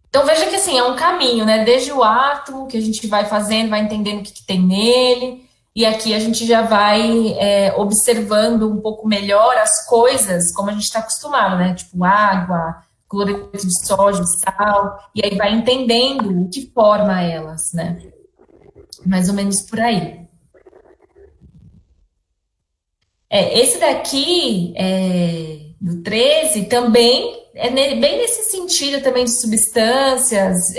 Então, veja que, assim, é um caminho, né? Desde o átomo, que a gente vai fazendo, vai entendendo o que tem nele, e aqui a gente já vai observando um pouco melhor as coisas, como a gente está acostumado, né? Tipo água, cloreto de sódio, sal, e aí vai entendendo o que forma elas, né? Mais ou menos por aí. Esse daqui, do 13, também bem nesse sentido também de substâncias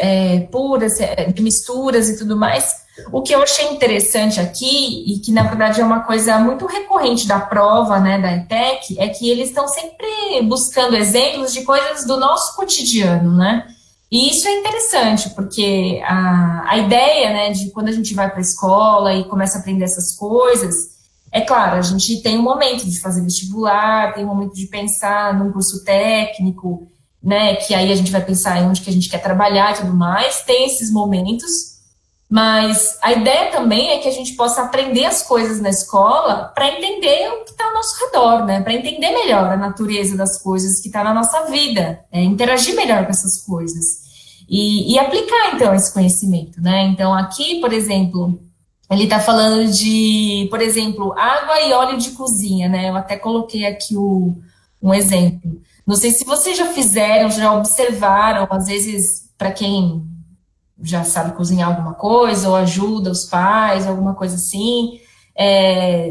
puras, de misturas e tudo mais. O que eu achei interessante aqui, e que na verdade é uma coisa muito recorrente da prova, né, da ETEC, é que eles estão sempre buscando exemplos de coisas do nosso cotidiano, né? E isso é interessante, porque a ideia, né, de quando a gente vai para a escola e começa a aprender essas coisas, é claro, a gente tem um momento de fazer vestibular, tem um momento de pensar num curso técnico, né, que aí a gente vai pensar em onde que a gente quer trabalhar e tudo mais, tem esses momentos, mas a ideia também é que a gente possa aprender as coisas na escola para entender o que está ao nosso redor, né, para entender melhor a natureza das coisas que está na nossa vida, interagir melhor com essas coisas e aplicar, então, esse conhecimento, né, então aqui, por exemplo, ele está falando de, por exemplo, água e óleo de cozinha, né? Eu até coloquei aqui um exemplo. Não sei se vocês já fizeram, já observaram, às vezes, para quem já sabe cozinhar alguma coisa, ou ajuda os pais, alguma coisa assim,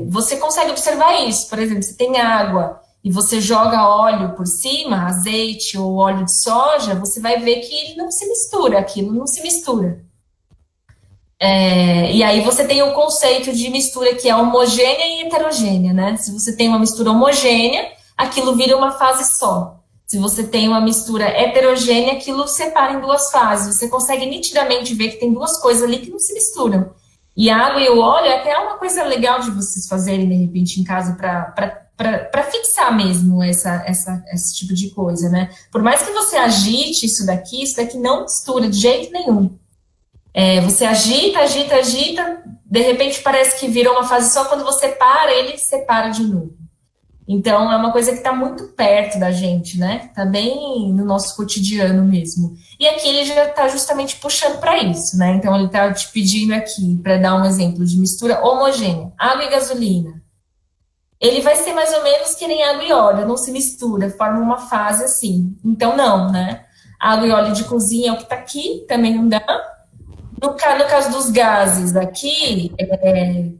você consegue observar isso. Por exemplo, você tem água e você joga óleo por cima, azeite ou óleo de soja, você vai ver que ele não se mistura, aquilo não se mistura. E aí você tem o conceito de mistura que é homogênea e heterogênea, né? Se você tem uma mistura homogênea, aquilo vira uma fase só. Se você tem uma mistura heterogênea, aquilo separa em 2 fases. Você consegue nitidamente ver que tem 2 coisas ali que não se misturam. E a água e o óleo é até uma coisa legal de vocês fazerem, de repente, em casa, para fixar mesmo esse tipo de coisa, né? Por mais que você agite isso daqui não mistura de jeito nenhum. Você agita, de repente parece que virou uma fase só, quando você para, ele separa de novo. Então, é uma coisa que está muito perto da gente, né? Está bem no nosso cotidiano mesmo. E aqui ele já está justamente puxando para isso, né? Então, ele está te pedindo aqui, para dar um exemplo de mistura homogênea, água e gasolina. Ele vai ser mais ou menos que nem água e óleo, não se mistura, forma uma fase assim. Então, não, né? Água e óleo de cozinha é o que está aqui, também não dá. No caso dos gases aqui,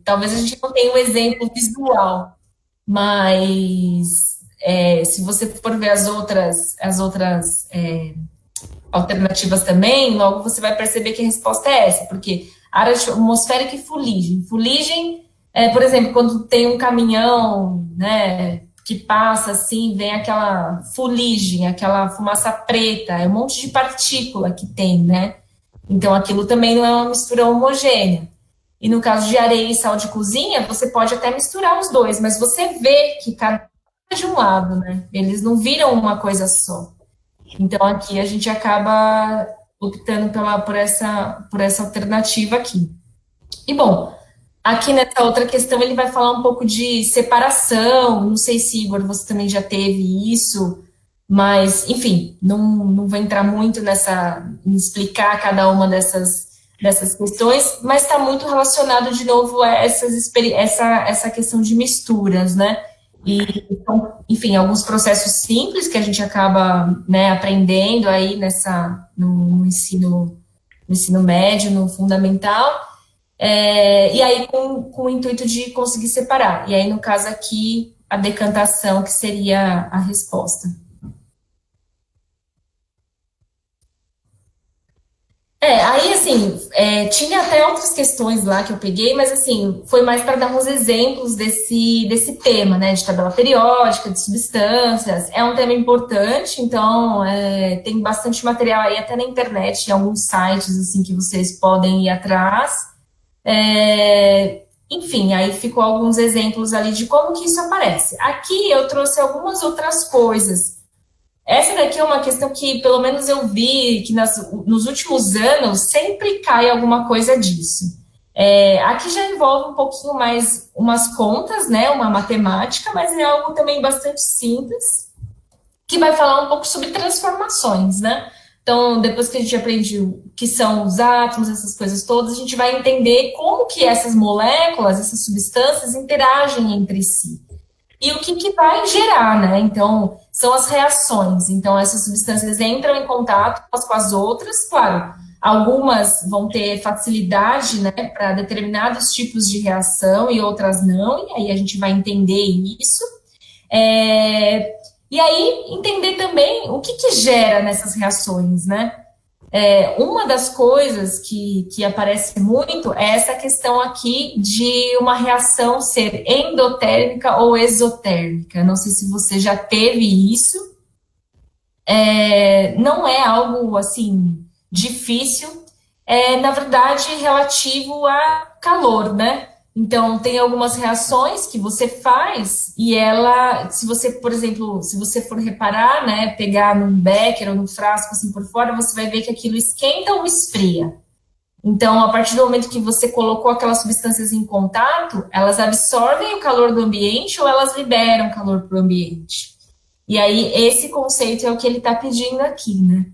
talvez a gente não tenha um exemplo visual, mas se você for ver as outras alternativas também, logo você vai perceber que a resposta é essa, porque área atmosférica e fuligem. Fuligem, por exemplo, quando tem um caminhão, né, que passa assim, vem aquela fuligem, aquela fumaça preta, é um monte de partícula que tem, né? Então aquilo também não é uma mistura homogênea. E no caso de areia e sal de cozinha, você pode até misturar os dois, mas você vê que cada um é de um lado, né? Eles não viram uma coisa só. Então aqui a gente acaba optando por essa alternativa aqui. E bom, aqui nessa outra questão ele vai falar um pouco de separação. Não sei se, Igor, você também já teve isso, mas enfim, não vou entrar muito em explicar cada uma dessas questões, mas está muito relacionado de novo a essa questão de misturas, né? E, então, enfim, alguns processos simples que a gente acaba, né, aprendendo aí no ensino médio, no fundamental, e aí com o intuito de conseguir separar. E aí, no caso aqui, a decantação, que seria a resposta. Aí assim, tinha até outras questões lá que eu peguei, mas assim, foi mais para dar uns exemplos desse tema, né, de tabela periódica, de substâncias. É um tema importante, então tem bastante material aí até na internet, em alguns sites assim que vocês podem ir atrás. Enfim, aí ficou alguns exemplos ali de como que isso aparece. Aqui eu trouxe algumas outras coisas. Essa daqui é uma questão que, pelo menos eu vi, que nos últimos anos sempre cai alguma coisa disso. Aqui já envolve um pouquinho mais umas contas, né, uma matemática, mas é algo também bastante simples, que vai falar um pouco sobre transformações, né? Então, depois que a gente aprende o que são os átomos, essas coisas todas, a gente vai entender como que essas moléculas, essas substâncias interagem entre si e o que vai gerar, né? Então, são as reações. Então, essas substâncias entram em contato umas com as outras, claro, algumas vão ter facilidade, né, para determinados tipos de reação e outras não, e aí a gente vai entender isso. E aí, entender também o que gera nessas reações, né? Uma das coisas que aparece muito é essa questão aqui de uma reação ser endotérmica ou exotérmica. Não sei se você já teve isso. Não é algo assim difícil. Na verdade, relativo a calor, né? Então, tem algumas reações que você faz e ela, se você, por exemplo, se você for reparar, né, pegar num becker ou num frasco assim por fora, você vai ver que aquilo esquenta ou esfria. Então, a partir do momento que você colocou aquelas substâncias em contato, elas absorvem o calor do ambiente ou elas liberam calor para o ambiente. E aí, esse conceito é o que ele está pedindo aqui, né?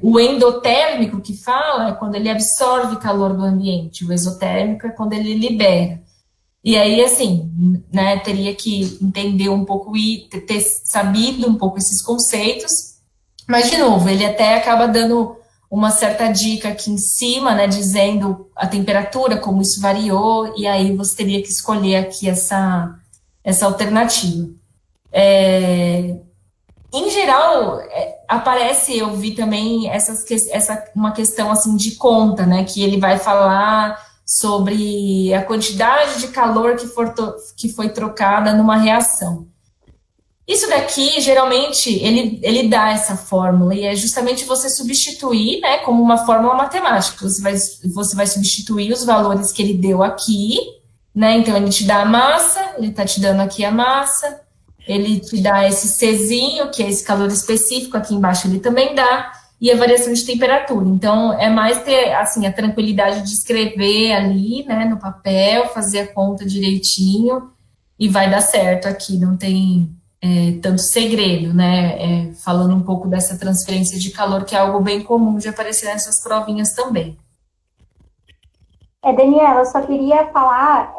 O endotérmico que fala é quando ele absorve calor do ambiente, o exotérmico é quando ele libera. E aí, assim, né, teria que entender um pouco e ter sabido um pouco esses conceitos, mas, de novo, ele até acaba dando uma certa dica aqui em cima, né, dizendo a temperatura, como isso variou, e aí você teria que escolher aqui essa alternativa. Em geral, aparece, eu vi também uma questão assim de conta, né? Que ele vai falar sobre a quantidade de calor que foi trocada numa reação. Isso daqui, geralmente, ele dá essa fórmula, e é justamente você substituir, né, como uma fórmula matemática. Você vai substituir os valores que ele deu aqui, né? Então, ele te dá a massa, ele está te dando aqui a massa, ele te dá esse Czinho, que é esse calor específico, aqui embaixo ele também dá, e a variação de temperatura. Então, é mais ter, assim, a tranquilidade de escrever ali, né, no papel, fazer a conta direitinho, e vai dar certo aqui, não tem tanto segredo, né, falando um pouco dessa transferência de calor, que é algo bem comum de aparecer nessas provinhas também. Daniela, eu só queria falar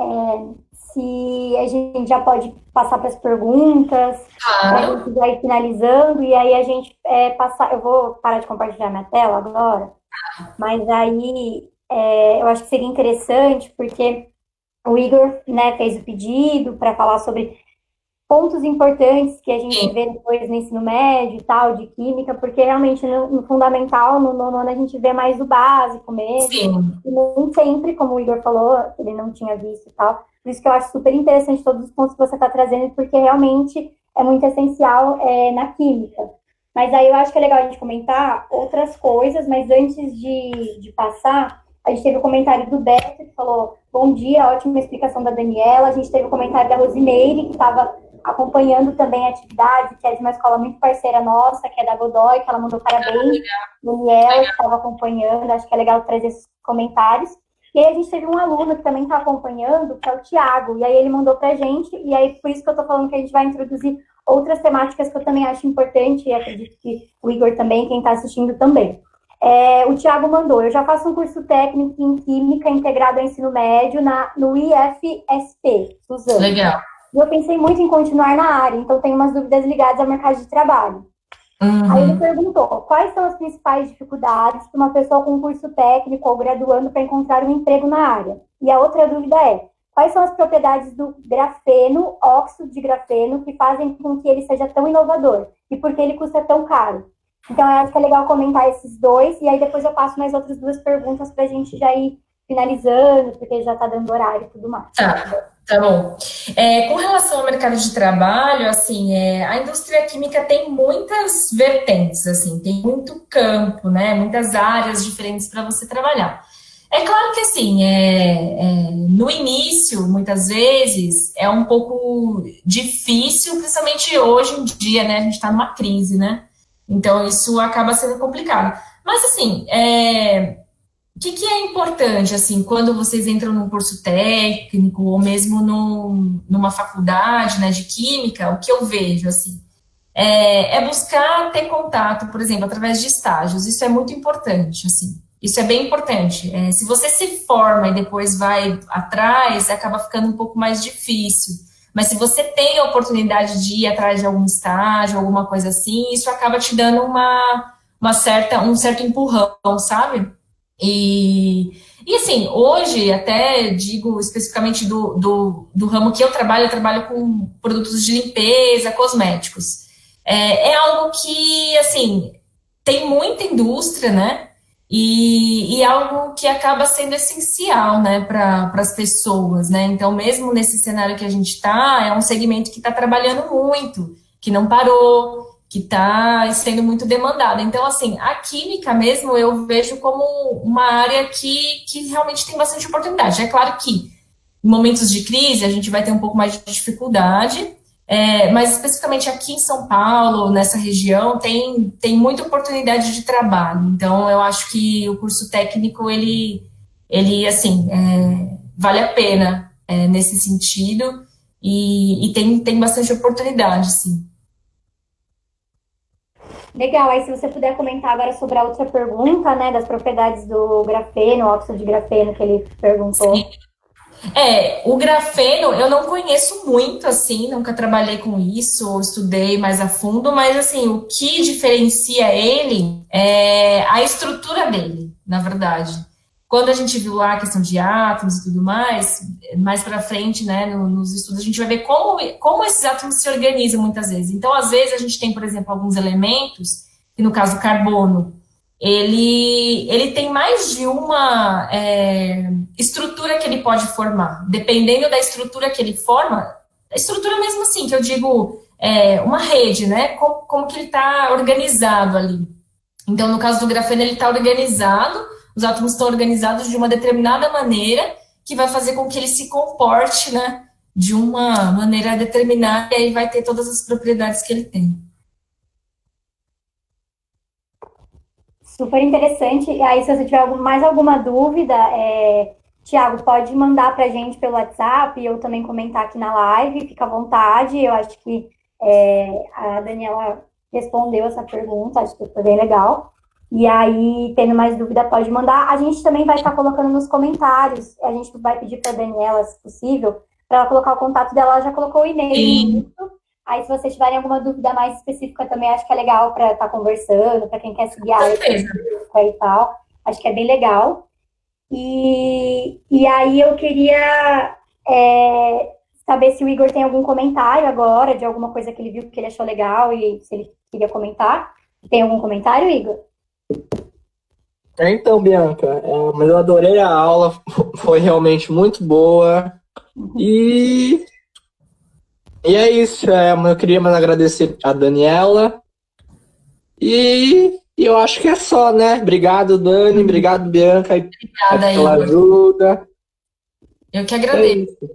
se a gente já pode passar para as perguntas, para a gente já ir finalizando, e aí a gente passar. Eu vou parar de compartilhar minha tela agora, mas aí eu acho que seria interessante, porque o Igor, né, fez o pedido para falar sobre pontos importantes que a gente vê depois no ensino médio e tal, de química, porque realmente no fundamental, no nono ano, a gente vê mais o básico mesmo. Sim. E nem sempre, como o Igor falou, ele não tinha visto e tal. Por isso que eu acho super interessante todos os pontos que você está trazendo, porque realmente é muito essencial na química. Mas aí eu acho que é legal a gente comentar outras coisas, mas antes de passar, a gente teve o comentário do Beto, que falou, bom dia, ótima explicação da Daniela. A gente teve o comentário da Rosimeire, que estava acompanhando também a atividade, que é de uma escola muito parceira nossa, que é da Godoy, que ela mandou parabéns. Daniela, que estava acompanhando, acho que é legal trazer esses comentários. E aí a gente teve um aluno que também está acompanhando, que é o Tiago, e aí ele mandou para a gente, e aí por isso que eu estou falando que a gente vai introduzir outras temáticas que eu também acho importante, e acredito que o Igor também, quem está assistindo também. O Tiago mandou, eu já faço um curso técnico em Química integrado ao ensino médio no IFSP, Suzano. Legal. E eu pensei muito em continuar na área, então tenho umas dúvidas ligadas ao mercado de trabalho. Aí ele perguntou, quais são as principais dificuldades para uma pessoa com curso técnico ou graduando para encontrar um emprego na área? E a outra dúvida é, quais são as propriedades do grafeno, óxido de grafeno, que fazem com que ele seja tão inovador? E por que ele custa tão caro? Então, eu acho que é legal comentar esses dois, e aí depois eu passo mais outras duas perguntas para a gente já ir finalizando, porque já está dando horário e tudo mais. Tá bom. Com relação ao mercado de trabalho, assim, a indústria química tem muitas vertentes, assim, tem muito campo, né, muitas áreas diferentes para você trabalhar. É claro que, assim, no início, muitas vezes, é um pouco difícil, principalmente hoje em dia, né, a gente está numa crise, né, então isso acaba sendo complicado. Mas, assim, o que é importante, assim, quando vocês entram num curso técnico ou mesmo numa faculdade, né, de química, o que eu vejo, assim, buscar ter contato, por exemplo, através de estágios. Isso é muito importante, assim. Isso é bem importante. Se você se forma e depois vai atrás, acaba ficando um pouco mais difícil. Mas se você tem a oportunidade de ir atrás de algum estágio, alguma coisa assim, isso acaba te dando um certo empurrão, sabe? E assim, hoje, até digo especificamente do ramo que eu trabalho com produtos de limpeza, cosméticos. É algo que, assim, tem muita indústria, né? E algo que acaba sendo essencial, né, para as pessoas, né? Então, mesmo nesse cenário que a gente está, é um segmento que está trabalhando muito, que não parou, que está sendo muito demandado. Então, assim, a química mesmo eu vejo como uma área que realmente tem bastante oportunidade. É claro que em momentos de crise a gente vai ter um pouco mais de dificuldade, mas especificamente aqui em São Paulo, nessa região, tem muita oportunidade de trabalho. Então, eu acho que o curso técnico, ele assim, vale a pena nesse sentido e tem bastante oportunidade, sim. Legal, aí se você puder comentar agora sobre a outra pergunta, né, das propriedades do grafeno, óxido de grafeno que ele perguntou. Sim. O grafeno eu não conheço muito, assim, nunca trabalhei com isso, estudei mais a fundo, mas, assim, o que diferencia ele é a estrutura dele, na verdade. Quando a gente viu lá a questão de átomos e tudo mais para frente, né, nos estudos, a gente vai ver como esses átomos se organizam muitas vezes. Então, às vezes, a gente tem, por exemplo, alguns elementos, que no caso o carbono, ele tem mais de uma estrutura que ele pode formar. Dependendo da estrutura que ele forma, a estrutura mesmo assim, que eu digo, uma rede, né? Como que ele está organizado ali. Então, no caso do grafeno, ele está organizado, os átomos estão organizados de uma determinada maneira, que vai fazer com que ele se comporte, né? De uma maneira determinada, e aí vai ter todas as propriedades que ele tem. Super interessante. E aí, se você tiver mais alguma dúvida, Tiago, pode mandar para a gente pelo WhatsApp, eu também comentar aqui na live, fica à vontade. Eu acho que a Daniela respondeu essa pergunta, acho que foi bem legal. E aí, tendo mais dúvida, pode mandar. A gente também vai estar colocando nos comentários, a gente vai pedir para a Daniela, se possível, para ela colocar o contato dela, ela já colocou o e-mail. Aí, se vocês tiverem alguma dúvida mais específica também, acho que é legal para estar conversando, para quem quer seguir a área e tal. Acho que é bem legal. E aí eu queria saber se o Igor tem algum comentário agora, de alguma coisa que ele viu que ele achou legal e se ele queria comentar. Tem algum comentário, Igor? Então, Bianca, mas eu adorei a aula, foi realmente muito boa. E, e é isso, eu queria mais agradecer a Daniela. E eu acho que é só, né? Obrigado, Dani, obrigado, Bianca, Obrigada, pela Igor. ajuda. Eu que É agradeço. isso.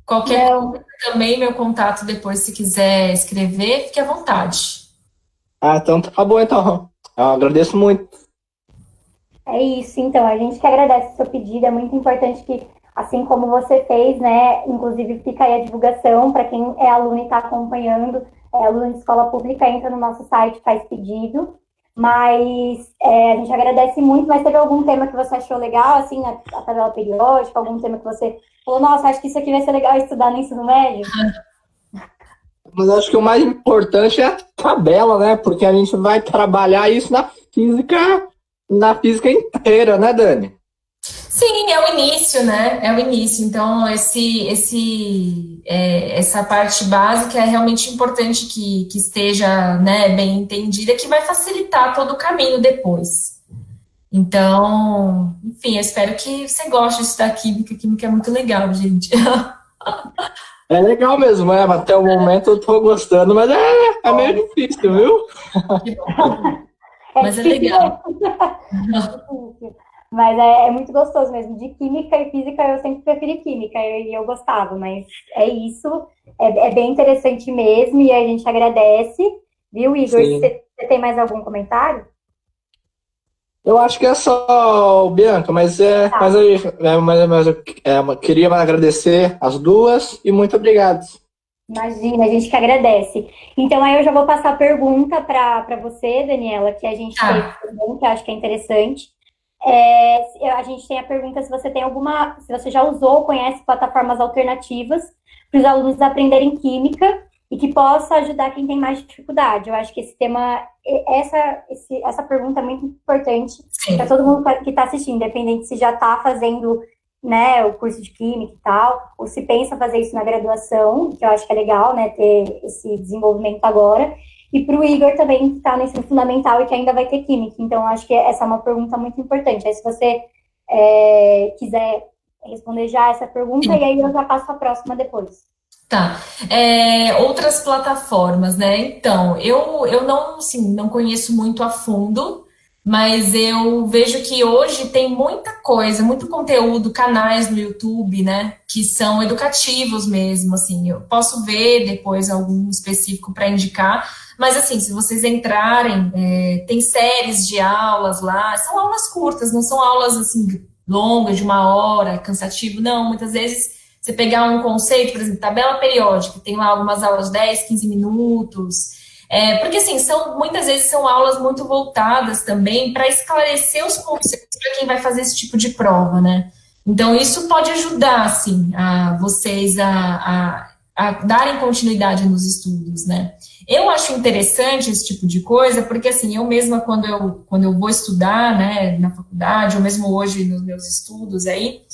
Qualquer coisa também, meu contato depois, se quiser escrever, fique à vontade. Então tá bom, então. Eu agradeço muito. É isso, então, a gente que agradece o seu pedido, é muito importante que, assim como você fez, né, inclusive fica aí a divulgação para quem é aluno e está acompanhando, aluno de escola pública, entra no nosso site, faz pedido, mas a gente agradece muito, mas teve algum tema que você achou legal, assim, a tabela periódica, algum tema que você falou, nossa, acho que isso aqui vai ser legal estudar no ensino médio? Mas acho que o mais importante é a tabela, né? Porque a gente vai trabalhar isso na física inteira, né, Dani? Sim, é o início, né? É o início. Então, essa parte básica é realmente importante que esteja, né, bem entendida, que vai facilitar todo o caminho depois. Então, enfim, eu espero que você goste de estudar química. Química é muito legal, gente. É legal mesmo, mas até o momento eu tô gostando, mas é meio difícil, viu? Mas é legal. Mas é muito gostoso mesmo. De química e física eu sempre preferi química e eu gostava, mas é isso. É bem interessante mesmo e a gente agradece. Viu, Igor? Sim. Você tem mais algum comentário? Eu acho que é só, Bianca, mas eu queria agradecer as duas e muito obrigado. Imagina, a gente que agradece. Então, aí eu já vou passar a pergunta para você, Daniela, que a gente fez também, que eu acho que é interessante. A gente tem a pergunta se você tem se você já usou ou conhece plataformas alternativas para os alunos aprenderem química e que possa ajudar quem tem mais dificuldade. Eu acho que esse tema, essa pergunta é muito importante para todo mundo que está assistindo, independente se já está fazendo, né, o curso de química e tal, ou se pensa fazer isso na graduação, que eu acho que é legal, né, ter esse desenvolvimento agora. E para o Igor também, que está no ensino fundamental e que ainda vai ter química. Então, acho que essa é uma pergunta muito importante. Aí, se você quiser responder já essa pergunta, e aí eu já passo a próxima depois. Tá. Outras plataformas, né? Então, eu não, assim, não conheço muito a fundo, mas eu vejo que hoje tem muita coisa, muito conteúdo, canais no YouTube, né? Que são educativos mesmo, assim. Eu posso ver depois algum específico para indicar, mas assim, se vocês entrarem, tem séries de aulas lá, são aulas curtas, não são aulas assim longas, de 1 hora, cansativo, não. Muitas vezes você pegar um conceito, por exemplo, tabela periódica, tem lá algumas aulas de 10, 15 minutos. Porque, assim, muitas vezes são aulas muito voltadas também para esclarecer os conceitos para quem vai fazer esse tipo de prova, né? Então, isso pode ajudar, assim, a vocês a darem continuidade nos estudos, né? Eu acho interessante esse tipo de coisa, porque, assim, eu mesma, quando eu vou estudar, né, na faculdade, ou mesmo hoje nos meus estudos aí,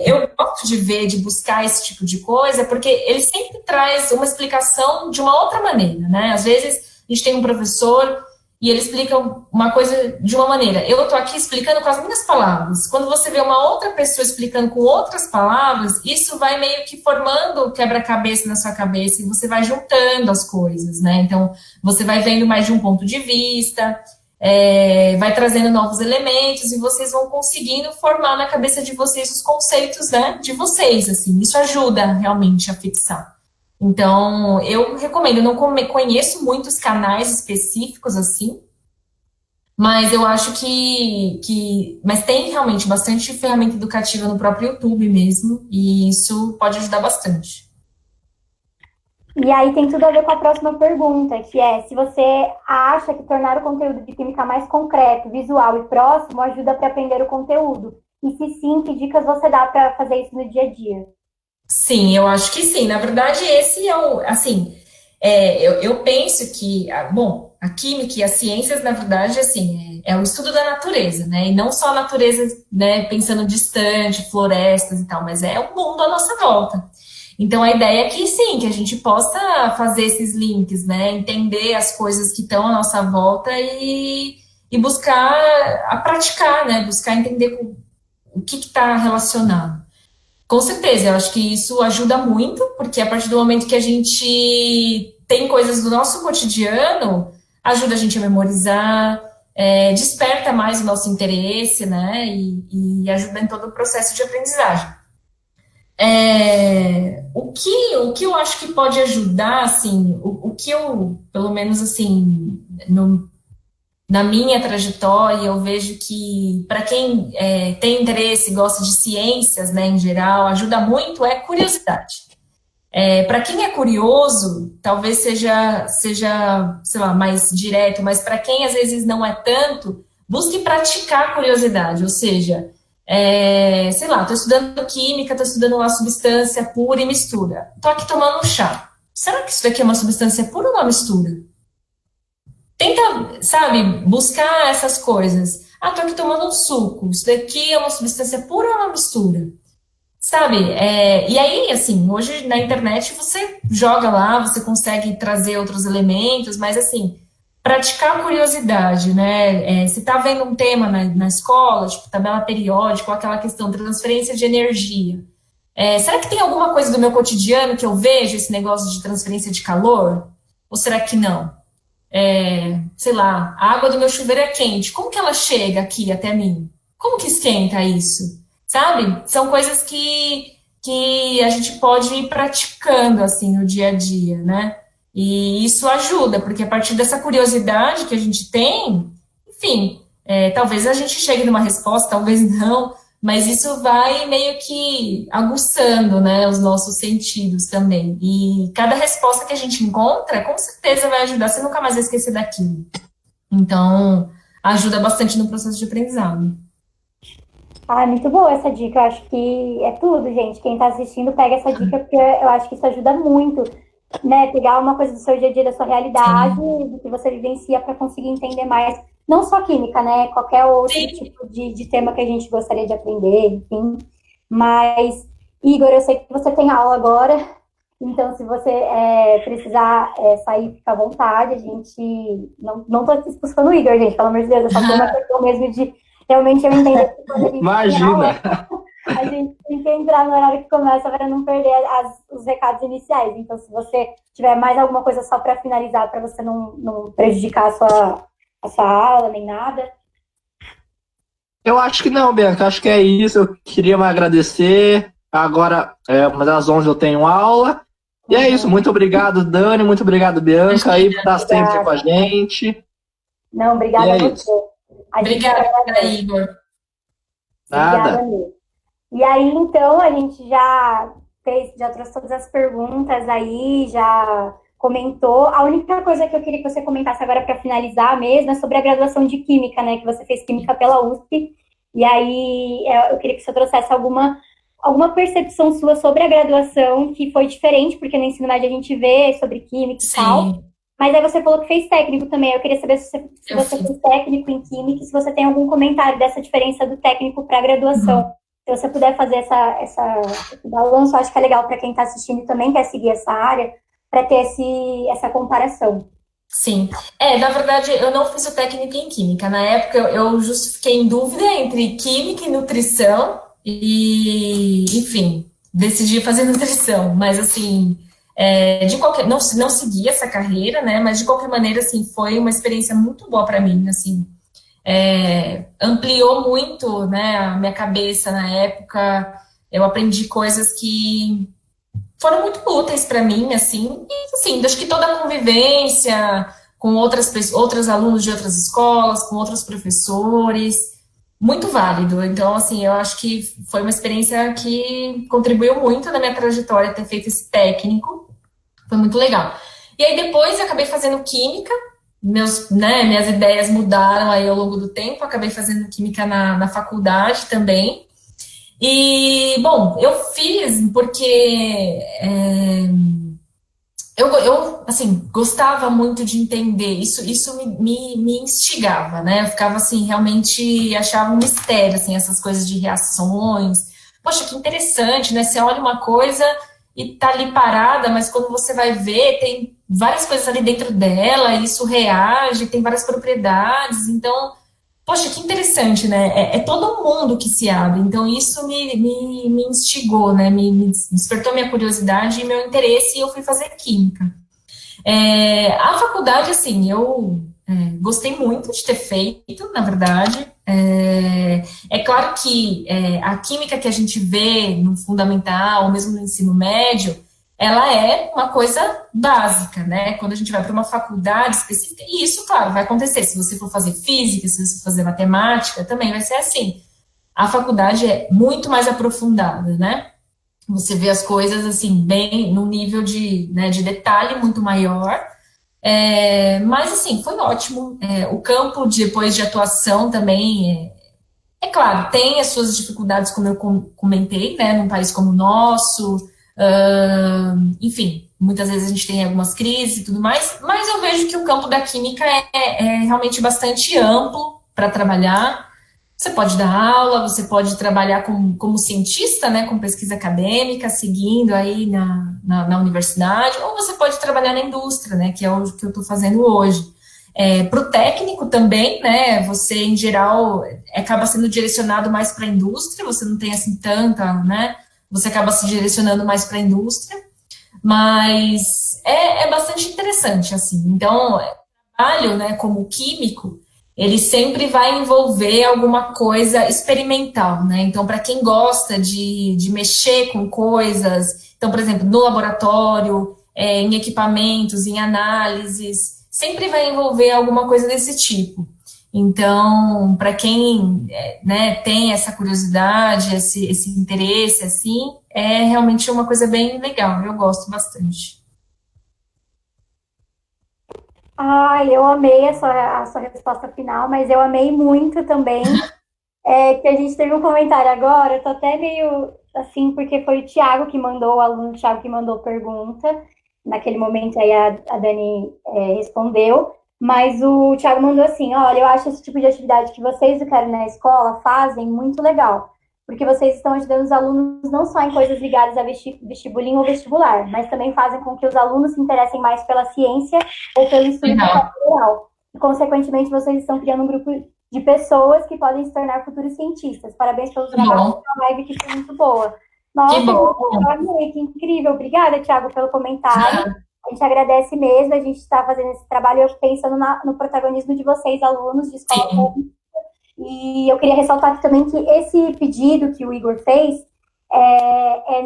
eu gosto de ver, de buscar esse tipo de coisa, porque ele sempre traz uma explicação de uma outra maneira, né? Às vezes a gente tem um professor e ele explica uma coisa de uma maneira. Eu estou aqui explicando com as minhas palavras. Quando você vê uma outra pessoa explicando com outras palavras, isso vai meio que formando quebra-cabeça na sua cabeça e você vai juntando as coisas, né? Então, você vai vendo mais de um ponto de vista, vai trazendo novos elementos e vocês vão conseguindo formar na cabeça de vocês os conceitos, né, de vocês, assim, isso ajuda realmente a fixar. Então, eu recomendo, eu não conheço muitos canais específicos assim, mas eu acho mas tem realmente bastante ferramenta educativa no próprio YouTube mesmo, e isso pode ajudar bastante. E aí tem tudo a ver com a próxima pergunta, que é se você acha que tornar o conteúdo de química mais concreto, visual e próximo ajuda para aprender o conteúdo. E se sim, que dicas você dá para fazer isso no dia a dia? Sim, eu acho que sim. Na verdade, esse é o, assim, eu penso que, bom, a química e as ciências, na verdade, assim, é o estudo da natureza, né? E não só a natureza, né, pensando distante, florestas e tal, mas é o mundo à nossa volta. Então, a ideia é que, sim, que a gente possa fazer esses links, né? Entender as coisas que estão à nossa volta e buscar a praticar, né? Buscar entender o que está relacionado. Com certeza, eu acho que isso ajuda muito, porque a partir do momento que a gente tem coisas do nosso cotidiano, ajuda a gente a memorizar, desperta mais o nosso interesse, né? E ajuda em todo o processo de aprendizagem. O que eu acho que pode ajudar, assim, o que eu, pelo menos assim, na minha trajetória, eu vejo que para quem tem interesse, gosta de ciências, né, em geral, ajuda muito é curiosidade. Para quem é curioso, talvez seja, sei lá, mais direto, mas para quem às vezes não é tanto, busque praticar a curiosidade, ou seja, sei lá, estou estudando química, estou estudando uma substância pura e mistura. Estou aqui tomando um chá. Será que isso daqui é uma substância pura ou uma mistura? Tenta, sabe, buscar essas coisas. Ah, tô aqui tomando um suco. Isso daqui é uma substância pura ou uma mistura? Sabe? E aí, assim, hoje na internet você joga lá, você consegue trazer outros elementos, mas assim, praticar a curiosidade, né? Se tá vendo um tema na escola, tipo tabela periódica, ou aquela questão transferência de energia. Será que tem alguma coisa do meu cotidiano que eu vejo esse negócio de transferência de calor? Ou será que não? Sei lá, a água do meu chuveiro é quente. Como que ela chega aqui até mim? Como que esquenta isso? Sabe? São coisas que a gente pode ir praticando assim no dia a dia, né? E isso ajuda, porque a partir dessa curiosidade que a gente tem, enfim, talvez a gente chegue numa resposta, talvez não, mas isso vai meio que aguçando, né, os nossos sentidos também. E cada resposta que a gente encontra, com certeza vai ajudar, você nunca mais vai esquecer daquilo. Então, ajuda bastante no processo de aprendizado. Ah, é muito boa essa dica. Eu acho que é tudo, gente. Quem está assistindo, pega essa dica, porque eu acho que isso ajuda muito, né? Pegar uma coisa do seu dia a dia, da sua realidade, Sim, do que você vivencia, para conseguir entender mais, não só química, né? Qualquer outro sim, tipo de tema que a gente gostaria de aprender, enfim. Mas, Igor, eu sei que você tem aula agora, então se você precisar sair, fica à vontade. A gente não tô expulsando o Igor, gente, pelo amor de Deus, é só por uma questão mesmo de realmente eu entender que quando a gente tem Imagina! aula, a gente tem que entrar no horário que começa para não perder os recados iniciais. Então, se você tiver mais alguma coisa só para finalizar, para você não prejudicar a sua aula nem nada. Eu acho que não, Bianca, acho que é isso. Eu queria me agradecer. Agora, uma das 11 eu tenho aula. E é isso, muito obrigado, Dani, muito obrigado, Bianca, aí por estar sempre com a gente. Não, E obrigada é a isso. você. A gente obrigada, agradece. Igor. Obrigada Nada. mesmo. E aí, então, a gente já trouxe todas as perguntas aí, já comentou. A única coisa que eu queria que você comentasse agora para finalizar mesmo é sobre a graduação de Química, né? Que você fez Química pela USP. E aí, eu queria que você trouxesse alguma percepção sua sobre a graduação que foi diferente, porque no ensino médio a gente vê sobre Química e tal. Sim, Mas aí você falou que fez técnico também. Eu queria saber se eu você fiz. fez técnico em Química e se você tem algum comentário dessa diferença do técnico para a graduação. Se você puder fazer esse balanço, eu acho que é legal para quem está assistindo e também quer seguir essa área, para ter essa comparação. Sim. Na verdade, eu não fiz o técnico em química. Na época, eu justo fiquei em dúvida entre química e nutrição, e, enfim, decidi fazer nutrição. Mas, assim, de qualquer, não segui essa carreira, né? Mas, de qualquer maneira, assim, foi uma experiência muito boa para mim, assim. Ampliou muito, né, a minha cabeça na época. Eu aprendi coisas que foram muito úteis para mim, assim, e assim, acho que toda a convivência com outras pessoas, outros alunos de outras escolas, com outros professores, muito válido. Então, assim, eu acho que foi uma experiência que contribuiu muito na minha trajetória ter feito esse técnico, foi muito legal. E aí depois eu acabei fazendo química, minhas ideias mudaram aí ao longo do tempo, acabei fazendo química na faculdade também. E, bom, eu fiz porque assim, gostava muito de entender, isso me instigava, né? Eu ficava, assim, realmente achava um mistério, assim, essas coisas de reações. Poxa, que interessante, né? Você olha uma coisa e tá ali parada, mas quando você vai ver, tem várias coisas ali dentro dela, e isso reage, tem várias propriedades, então poxa, que interessante, né? É todo mundo que se abre. Então, isso me instigou, né? Me despertou minha curiosidade e meu interesse, e eu fui fazer química. A faculdade, assim, eu gostei muito de ter feito, na verdade. É claro que a química que a gente vê no fundamental, ou mesmo no ensino médio, ela é uma coisa básica, né? Quando a gente vai para uma faculdade específica, e isso, claro, vai acontecer. Se você for fazer física, se você for fazer matemática, também vai ser assim. A faculdade é muito mais aprofundada, né? Você vê as coisas assim, bem num nível de detalhe muito maior. Mas assim, foi ótimo. O campo depois de atuação também claro, tem as suas dificuldades, como eu comentei, né, num país como o nosso, enfim, muitas vezes a gente tem algumas crises e tudo mais, mas eu vejo que o campo da química é realmente bastante amplo para trabalhar. Você pode dar aula, você pode trabalhar como cientista, né, com pesquisa acadêmica, seguindo aí na universidade, ou você pode trabalhar na indústria, né, que é o que eu estou fazendo hoje. Para o técnico também, né, você em geral acaba sendo direcionado mais para a indústria, você não tem assim tanta, né, você acaba se direcionando mais para a indústria, mas é bastante interessante, assim. Então, trabalho, né, como químico, ele sempre vai envolver alguma coisa experimental, né? Então, para quem gosta de mexer com coisas, então, por exemplo, no laboratório, em equipamentos, em análises, sempre vai envolver alguma coisa desse tipo. Então, para quem né, tem essa curiosidade, esse interesse, assim, é realmente uma coisa bem legal. Eu gosto bastante. Ai, eu amei a sua resposta final, mas eu amei muito também que a gente teve um comentário agora, eu tô até meio assim, porque foi o Thiago que mandou, o aluno Thiago que mandou pergunta. Naquele momento aí a Dani respondeu, mas o Thiago mandou assim: olha, eu acho esse tipo de atividade que vocês do Quero na Escola fazem muito legal, porque vocês estão ajudando os alunos não só em coisas ligadas a vestibulinho ou vestibular, mas também fazem com que os alunos se interessem mais pela ciência ou pelo estudo de Legal. geral. E, consequentemente, vocês estão criando um grupo de pessoas que podem se tornar futuros cientistas. Parabéns pelo Que trabalho bom, da live, que foi muito boa. que Nossa, gente, eu bom. amei, que incrível. Obrigada, Thiago, pelo comentário. A gente agradece mesmo, a gente está fazendo esse trabalho eu pensando no protagonismo de vocês, alunos de escola Sim, pública. E eu queria ressaltar aqui também que esse pedido que o Igor fez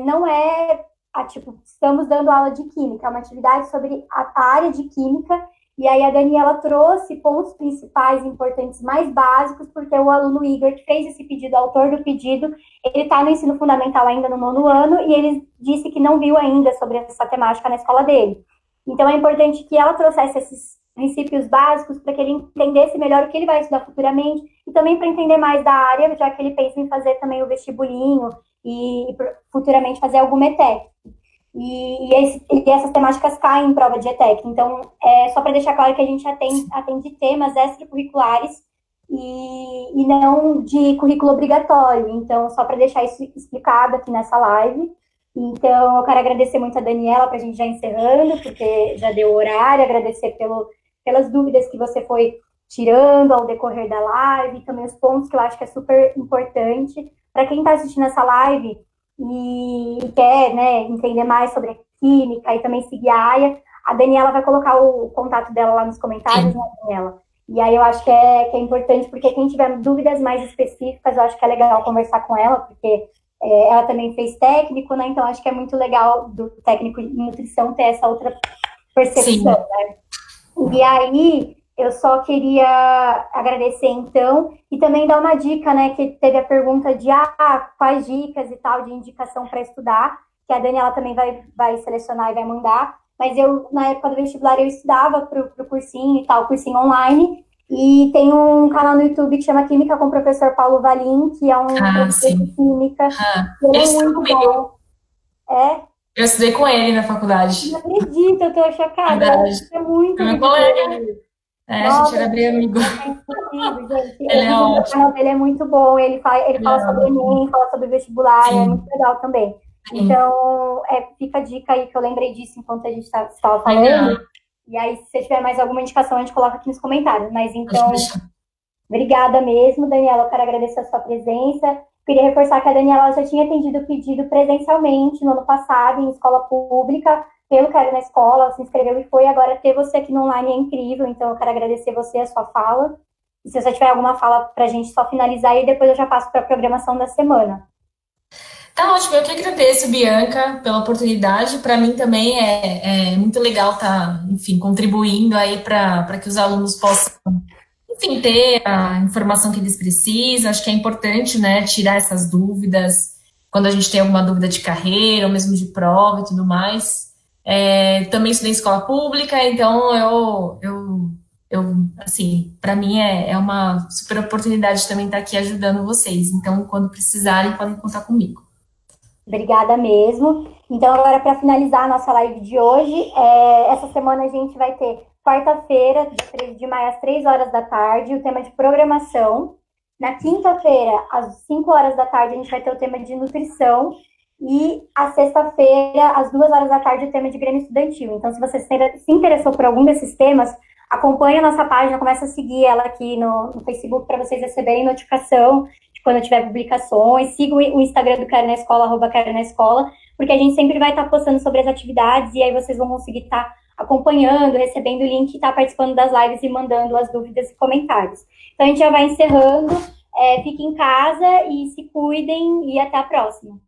não é, tipo, estamos dando aula de química, é uma atividade sobre a área de química. E aí a Daniela trouxe pontos principais, importantes, mais básicos, porque o aluno Igor que fez esse pedido, o autor do pedido, ele está no ensino fundamental ainda no 9º ano, e ele disse que não viu ainda sobre essa temática na escola dele. Então é importante que ela trouxesse esses princípios básicos para que ele entendesse melhor o que ele vai estudar futuramente, e também para entender mais da área, já que ele pensa em fazer também o vestibulinho e futuramente fazer alguma ETEC. E essas temáticas caem em prova de ETEC. Então, só para deixar claro que a gente atende temas extracurriculares e não de currículo obrigatório. Então, só para deixar isso explicado aqui nessa live. Então, eu quero agradecer muito a Daniela para a gente já encerrando, porque já deu o horário, agradecer pelas dúvidas que você foi tirando ao decorrer da live, também os pontos que eu acho que é super importante. Para quem está assistindo essa live e quer, né, entender mais sobre a química e também seguir a AIA, a Daniela vai colocar o contato dela lá nos comentários, né, sim. Daniela? E aí eu acho que é importante, porque quem tiver dúvidas mais específicas, eu acho que é legal conversar com ela, porque ela também fez técnico, né? Então acho que é muito legal do técnico em nutrição ter essa outra percepção, Sim. né? E aí, eu só queria agradecer, então, e também dar uma dica, né, que teve a pergunta de, quais dicas e tal, de indicação para estudar, que a Daniela também vai selecionar e vai mandar, mas eu, na época do vestibular, eu estudava pro cursinho e tal, cursinho online, e tem um canal no YouTube que chama Química com o professor Paulo Valim, que é um Ah, professor de sim. química, Ah, e ele é eles são muito do meio, bom. É? Eu estudei com ele na faculdade. Não acredito, eu tô chocada. Verdade. É muito É meu amigo colega. dele. A gente Nossa, era bem amigo. incrível, gente. Ele O é vídeo do ótimo. canal dele é muito bom. Ele Ele fala é sobre ótimo. Enem, fala sobre vestibular, é muito Sim, legal também. sim. Então, fica a dica aí que eu lembrei disso enquanto a gente estava Legal. falando. E aí, se você tiver mais alguma indicação, a gente coloca aqui nos comentários. Mas Pode então, deixar. obrigada mesmo, Daniela. Eu quero agradecer a sua presença. Queria reforçar que a Daniela já tinha atendido o pedido presencialmente no ano passado, em escola pública, pelo Quero na Escola, se inscreveu e foi. Agora, ter você aqui no online é incrível, então eu quero agradecer você, a sua fala. E se você tiver alguma fala para a gente só finalizar, e depois eu já passo para a programação da semana. Tá ótimo, eu que agradeço, Bianca, pela oportunidade. Para mim também é muito legal estar, enfim, contribuindo aí para que os alunos possam, enfim, ter a informação que eles precisam. Acho que é importante, né, tirar essas dúvidas quando a gente tem alguma dúvida de carreira, ou mesmo de prova e tudo mais. Também estudei em escola pública, então assim, para mim é uma super oportunidade também estar aqui ajudando vocês. Então, quando precisarem, podem contar comigo. Obrigada mesmo. Então, agora, para finalizar a nossa live de hoje, essa semana a gente vai ter quarta-feira, dia 13 de maio, às 3 horas da tarde, o tema de programação. Na quinta-feira, às 5 horas da tarde, a gente vai ter o tema de nutrição. E a sexta-feira, às 2 horas da tarde, o tema de Grêmio Estudantil. Então, se você se interessou por algum desses temas, acompanhe a nossa página, começa a seguir ela aqui no Facebook para vocês receberem notificação de quando tiver publicações. Siga o Instagram do Quero na Escola, @Quero na Escola, porque a gente sempre vai estar postando sobre as atividades e aí vocês vão conseguir estar acompanhando, recebendo o link, estar participando das lives e mandando as dúvidas e comentários. Então, a gente já vai encerrando. Fiquem em casa e se cuidem e até a próxima.